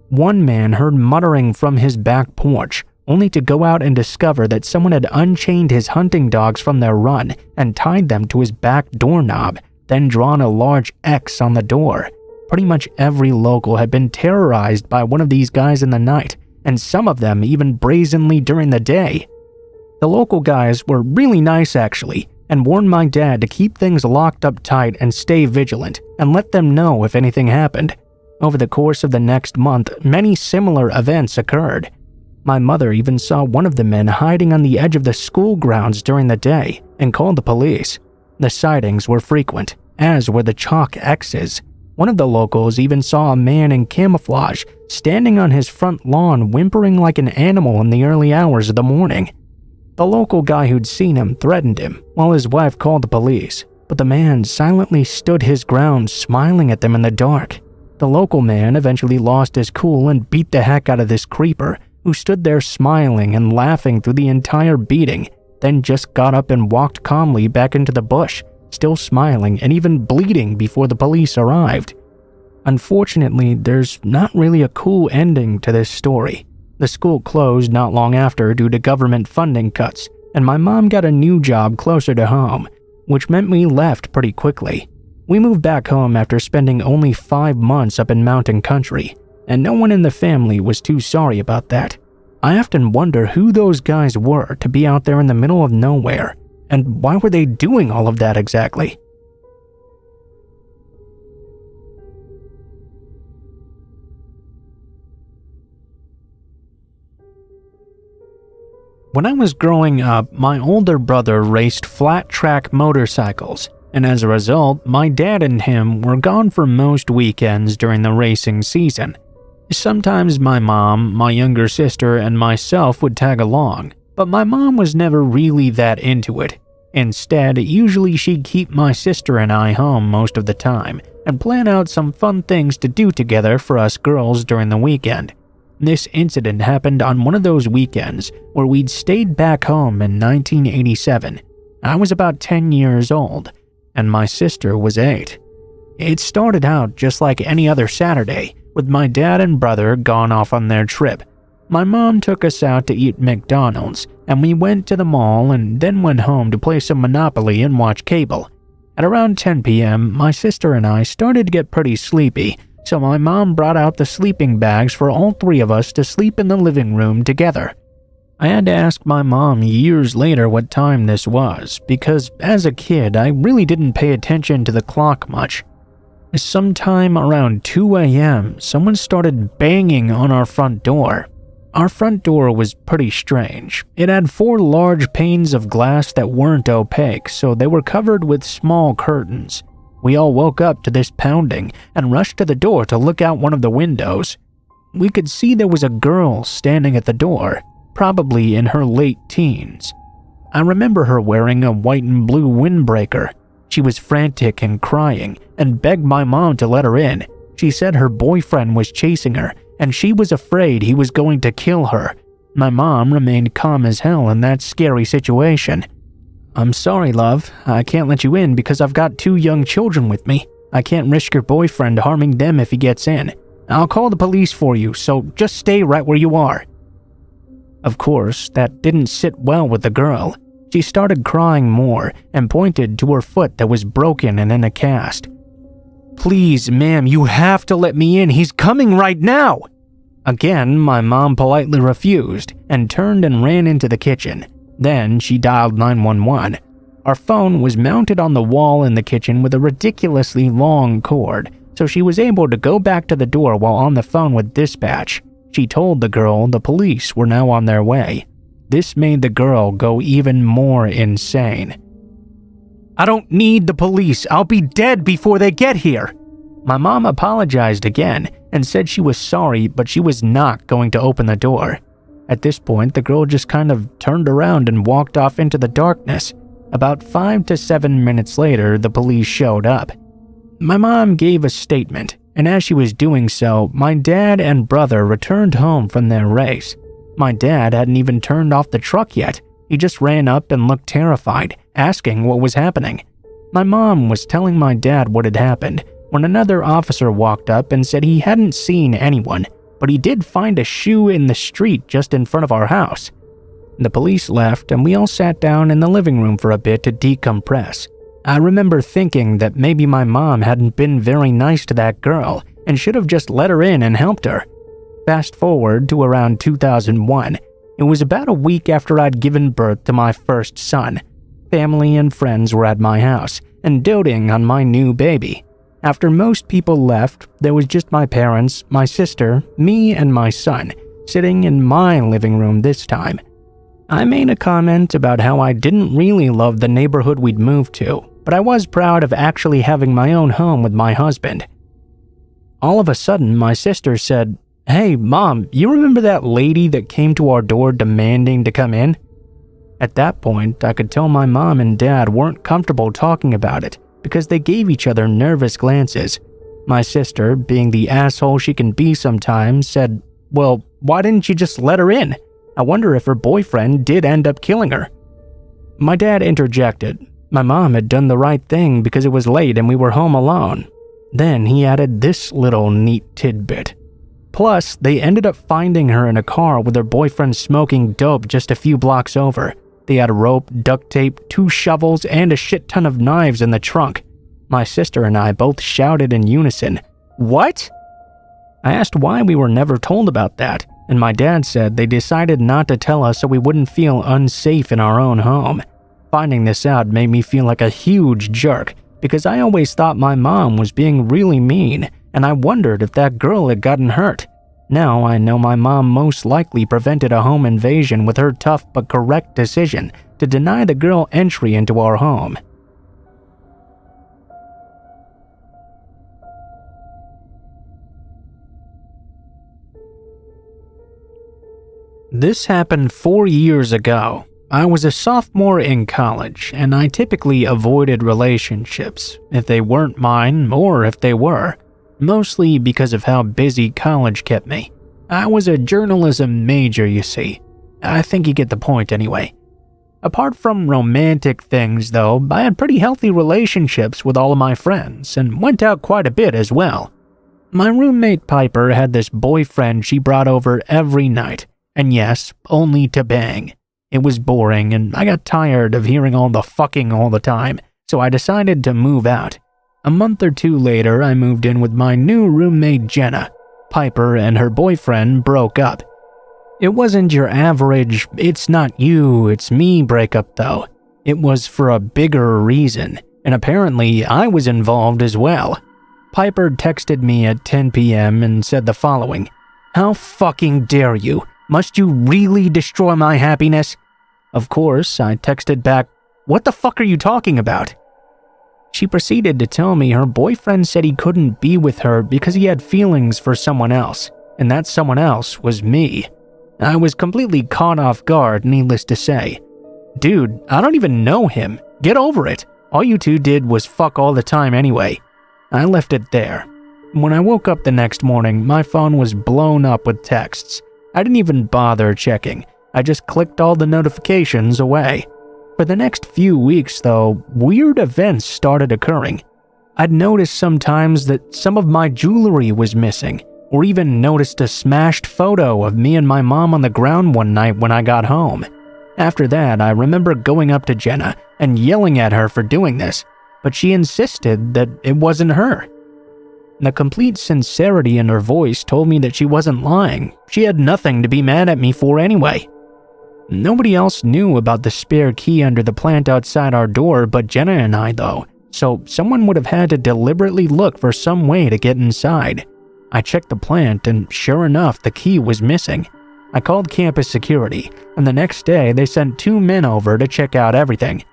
One man heard muttering from his back porch, only to go out and discover that someone had unchained his hunting dogs from their run and tied them to his back doorknob, then drawn a large X on the door. Pretty much every local had been terrorized by one of these guys in the night, and some of them even brazenly during the day. The local guys were really nice actually, and warned my dad to keep things locked up tight and stay vigilant, and let them know if anything happened. Over the course of the next month, many similar events occurred. My mother even saw one of the men hiding on the edge of the school grounds during the day and called the police. The sightings were frequent, as were the chalk X's. One of the locals even saw a man in camouflage standing on his front lawn whimpering like an animal in the early hours of the morning. The local guy who'd seen him threatened him while his wife called the police, but the man silently stood his ground, smiling at them in the dark. The local man eventually lost his cool and beat the heck out of this creeper, who stood there smiling and laughing through the entire beating, then just got up and walked calmly back into the bush, still smiling and even bleeding before the police arrived. Unfortunately, there's not really a cool ending to this story. The school closed not long after due to government funding cuts, and my mom got a new job closer to home, which meant we left pretty quickly. We moved back home after spending only 5 months up in mountain country, and no one in the family was too sorry about that. I often wonder who those guys were to be out there in the middle of nowhere, and why were they doing all of that exactly? When I was growing up, my older brother raced flat-track motorcycles, and as a result, my dad and him were gone for most weekends during the racing season. Sometimes my mom, my younger sister, and myself would tag along, but my mom was never really that into it. Instead, usually she'd keep my sister and I home most of the time and plan out some fun things to do together for us girls during the weekend. This incident happened on one of those weekends where we'd stayed back home in 1987. I was about 10 years old, and my sister was 8. It started out just like any other Saturday, with my dad and brother gone off on their trip. My mom took us out to eat McDonald's, and we went to the mall and then went home to play some Monopoly and watch cable. At around 10 p.m., my sister and I started to get pretty sleepy, so my mom brought out the sleeping bags for all 3 of us to sleep in the living room together. I had to ask my mom years later what time this was, because as a kid, I really didn't pay attention to the clock much. Sometime around 2 a.m., someone started banging on our front door. Our front door was pretty strange. It had 4 large panes of glass that weren't opaque, so they were covered with small curtains. We all woke up to this pounding and rushed to the door to look out one of the windows. We could see there was a girl standing at the door, probably in her late teens. I remember her wearing a white and blue windbreaker. She was frantic and crying and begged my mom to let her in. She said her boyfriend was chasing her and she was afraid he was going to kill her. My mom remained calm as hell in that scary situation. "I'm sorry, love. I can't let you in because I've got 2 young children with me. I can't risk your boyfriend harming them if he gets in. I'll call the police for you, so just stay right where you are." Of course, that didn't sit well with the girl. She started crying more and pointed to her foot that was broken and in a cast. "Please, ma'am, you have to let me in. He's coming right now." Again, my mom politely refused and turned and ran into the kitchen. Then she dialed 911. Our phone was mounted on the wall in the kitchen with a ridiculously long cord, so she was able to go back to the door while on the phone with dispatch. She told the girl the police were now on their way. This made the girl go even more insane. "I don't need the police. I'll be dead before they get here." My mom apologized again and said she was sorry, but she was not going to open the door. At this point, the girl just kind of turned around and walked off into the darkness. About 5 to 7 minutes later, the police showed up. My mom gave a statement, and as she was doing so, my dad and brother returned home from their race. My dad hadn't even turned off the truck yet. He just ran up and looked terrified, asking what was happening. My mom was telling my dad what had happened when another officer walked up and said he hadn't seen anyone, but he did find a shoe in the street just in front of our house. The police left and we all sat down in the living room for a bit to decompress. I remember thinking that maybe my mom hadn't been very nice to that girl and should have just let her in and helped her. Fast forward to around 2001. It was about a week after I'd given birth to my first son. Family and friends were at my house and doting on my new baby. After most people left, there was just my parents, my sister, me, and my son, sitting in my living room this time. I made a comment about how I didn't really love the neighborhood we'd moved to, but I was proud of actually having my own home with my husband. All of a sudden, my sister said, "Hey, Mom, you remember that lady that came to our door demanding to come in?" At that point, I could tell my mom and dad weren't comfortable talking about it because they gave each other nervous glances. My sister, being the asshole she can be sometimes, said, "Well, why didn't you just let her in? I wonder if her boyfriend did end up killing her." My dad interjected. My mom had done the right thing because it was late and we were home alone. Then he added this little neat tidbit. Plus, they ended up finding her in a car with her boyfriend smoking dope just a few blocks over. They had a rope, duct tape, 2 shovels, and a shit ton of knives in the trunk. My sister and I both shouted in unison, "What?" I asked why we were never told about that, and my dad said they decided not to tell us so we wouldn't feel unsafe in our own home. Finding this out made me feel like a huge jerk because I always thought my mom was being really mean, and I wondered if that girl had gotten hurt. Now I know my mom most likely prevented a home invasion with her tough but correct decision to deny the girl entry into our home. This happened 4 years ago. I was a sophomore in college, and I typically avoided relationships, if they weren't mine or if they were, mostly because of how busy college kept me. I was a journalism major, you see. I think you get the point anyway. Apart from romantic things, though, I had pretty healthy relationships with all of my friends, and went out quite a bit as well. My roommate Piper had this boyfriend she brought over every night, and yes, only to bang. It was boring, and I got tired of hearing all the fucking all the time, so I decided to move out. A month or 2 later, I moved in with my new roommate Jenna. Piper and her boyfriend broke up. It wasn't your average, "it's not you, it's me" breakup though. It was for a bigger reason, and apparently I was involved as well. Piper texted me at 10 p.m. and said the following, "How fucking dare you? Must you really destroy my happiness?" Of course, I texted back, "What the fuck are you talking about?" She proceeded to tell me her boyfriend said he couldn't be with her because he had feelings for someone else, and that someone else was me. I was completely caught off guard, needless to say. Dude, I don't even know him. Get over it. All you two did was fuck all the time anyway. I left it there. When I woke up the next morning, my phone was blown up with texts. I didn't even bother checking. I just clicked all the notifications away. For the next few weeks, though, weird events started occurring. I'd noticed sometimes that some of my jewelry was missing, or even noticed a smashed photo of me and my mom on the ground one night when I got home. After that, I remember going up to Jenna and yelling at her for doing this, but she insisted that it wasn't her. The complete sincerity in her voice told me that she wasn't lying. She had nothing to be mad at me for anyway. Nobody else knew about the spare key under the plant outside our door but Jenna and I, though, so someone would have had to deliberately look for some way to get inside. I checked the plant, and sure enough, the key was missing. I called campus security, and the next day they sent 2 men over to check out everything.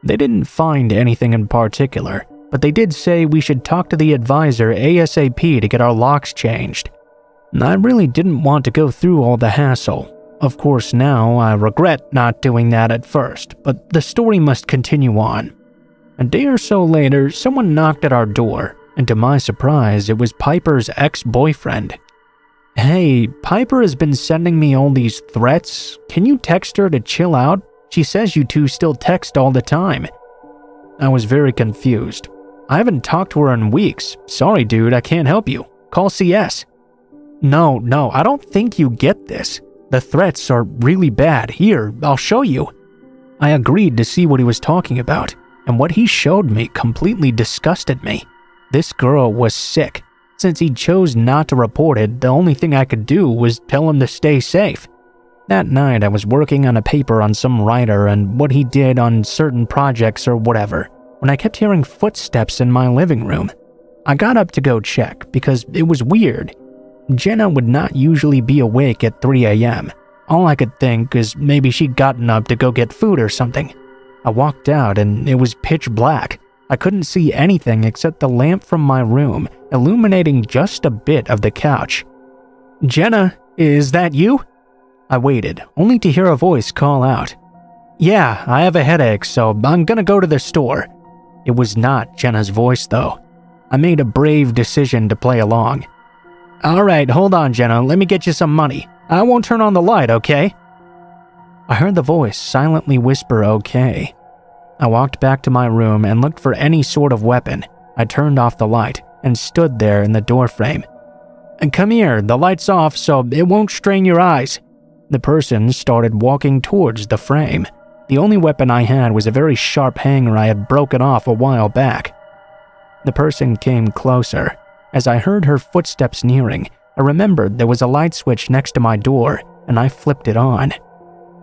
They didn't find anything in particular, but they did say we should talk to the advisor ASAP to get our locks changed. I really didn't want to go through all the hassle. Of course, now I regret not doing that at first, but the story must continue on. A day or so later, someone knocked at our door, and to my surprise, it was Piper's ex-boyfriend. Hey, Piper has been sending me all these threats. Can you text her to chill out? She says you two still text all the time. I was very confused. I haven't talked to her in weeks. Sorry, dude, I can't help you. Call CS. No, I don't think you get this. The threats are really bad. Here, I'll show you. I agreed to see what he was talking about, and what he showed me completely disgusted me. This girl was sick. Since he chose not to report it, the only thing I could do was tell him to stay safe. That night, I was working on a paper on some writer and what he did on certain projects or whatever, when I kept hearing footsteps in my living room. I got up to go check because it was weird. Jenna would not usually be awake at 3 a.m. All I could think is maybe she'd gotten up to go get food or something. I walked out and it was pitch black. I couldn't see anything except the lamp from my room, illuminating just a bit of the couch. Jenna, is that you? I waited, only to hear a voice call out. Yeah, I have a headache, so I'm gonna go to the store. It was not Jenna's voice, though. I made a brave decision to play along. Alright, hold on, Jenna, let me get you some money. I won't turn on the light, okay? I heard the voice silently whisper, okay. I walked back to my room and looked for any sort of weapon. I turned off the light and stood there in the doorframe. And come here, the light's off so it won't strain your eyes. The person started walking towards the frame. The only weapon I had was a very sharp hanger I had broken off a while back. The person came closer. As I heard her footsteps nearing, I remembered there was a light switch next to my door, and I flipped it on.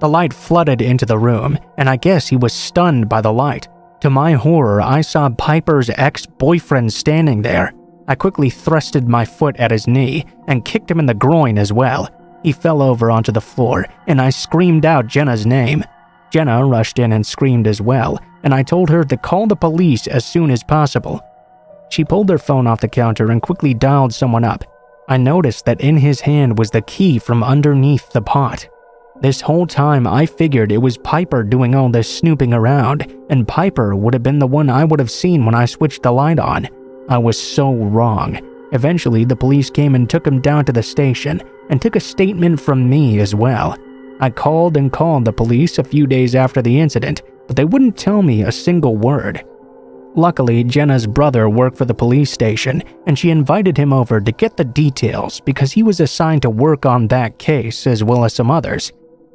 The light flooded into the room, and I guess he was stunned by the light. To my horror, I saw Piper's ex-boyfriend standing there. I quickly thrusted my foot at his knee and kicked him in the groin as well. He fell over onto the floor, and I screamed out Jenna's name. Jenna rushed in and screamed as well, and I told her to call the police as soon as possible. She pulled her phone off the counter and quickly dialed someone up. I noticed that in his hand was the key from underneath the pot. This whole time I figured it was Piper doing all this snooping around, and Piper would have been the one I would have seen when I switched the light on. I was so wrong. Eventually, the police came and took him down to the station, and took a statement from me as well. I called and called the police a few days after the incident, but they wouldn't tell me a single word. Luckily, Jenna's brother worked for the police station, and she invited him over to get the details because he was assigned to work on that case as well as some others.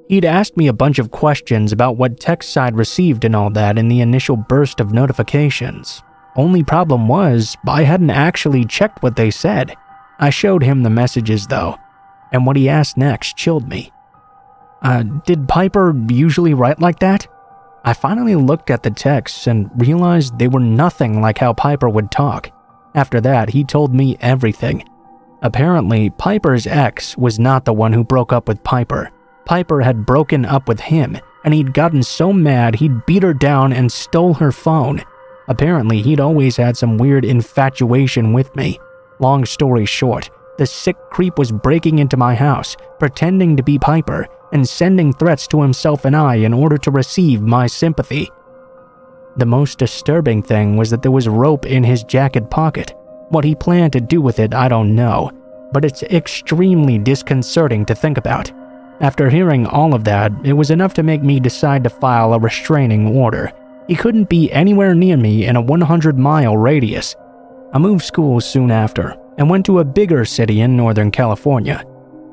He'd asked me a bunch of questions about what texts I'd received and all that in the initial burst of notifications. Only problem was, I hadn't actually checked what they said. I showed him the messages though, and what he asked next chilled me. Did Piper usually write like that? I finally looked at the texts and realized they were nothing like how Piper would talk. After that, he told me everything. Apparently, Piper's ex was not the one who broke up with Piper. Piper had broken up with him, and he'd gotten so mad he'd beat her down and stole her phone. Apparently, he'd always had some weird infatuation with me. Long story short, the sick creep was breaking into my house, pretending to be Piper, and sending threats to himself and I in order to receive my sympathy. The most disturbing thing was that there was rope in his jacket pocket. What he planned to do with it, I don't know, but it's extremely disconcerting to think about. After hearing all of that, it was enough to make me decide to file a restraining order. He couldn't be anywhere near me in a 100-mile radius. I moved schools soon after and went to a bigger city in Northern California.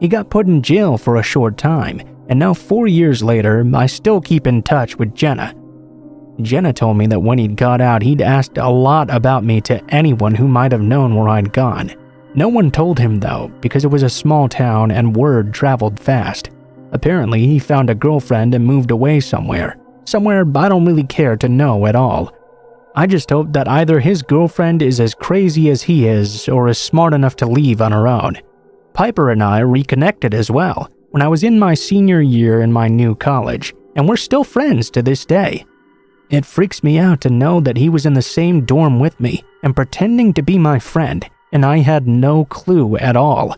He got put in jail for a short time, and now 4 years later, I still keep in touch with Jenna. Jenna told me that when he'd got out, he'd asked a lot about me to anyone who might have known where I'd gone. No one told him though, because it was a small town and word traveled fast. Apparently, he found a girlfriend and moved away somewhere I don't really care to know at all. I just hope that either his girlfriend is as crazy as he is or is smart enough to leave on her own. Piper and I reconnected as well when I was in my senior year in my new college, and we're still friends to this day. It freaks me out to know that he was in the same dorm with me and pretending to be my friend, and I had no clue at all.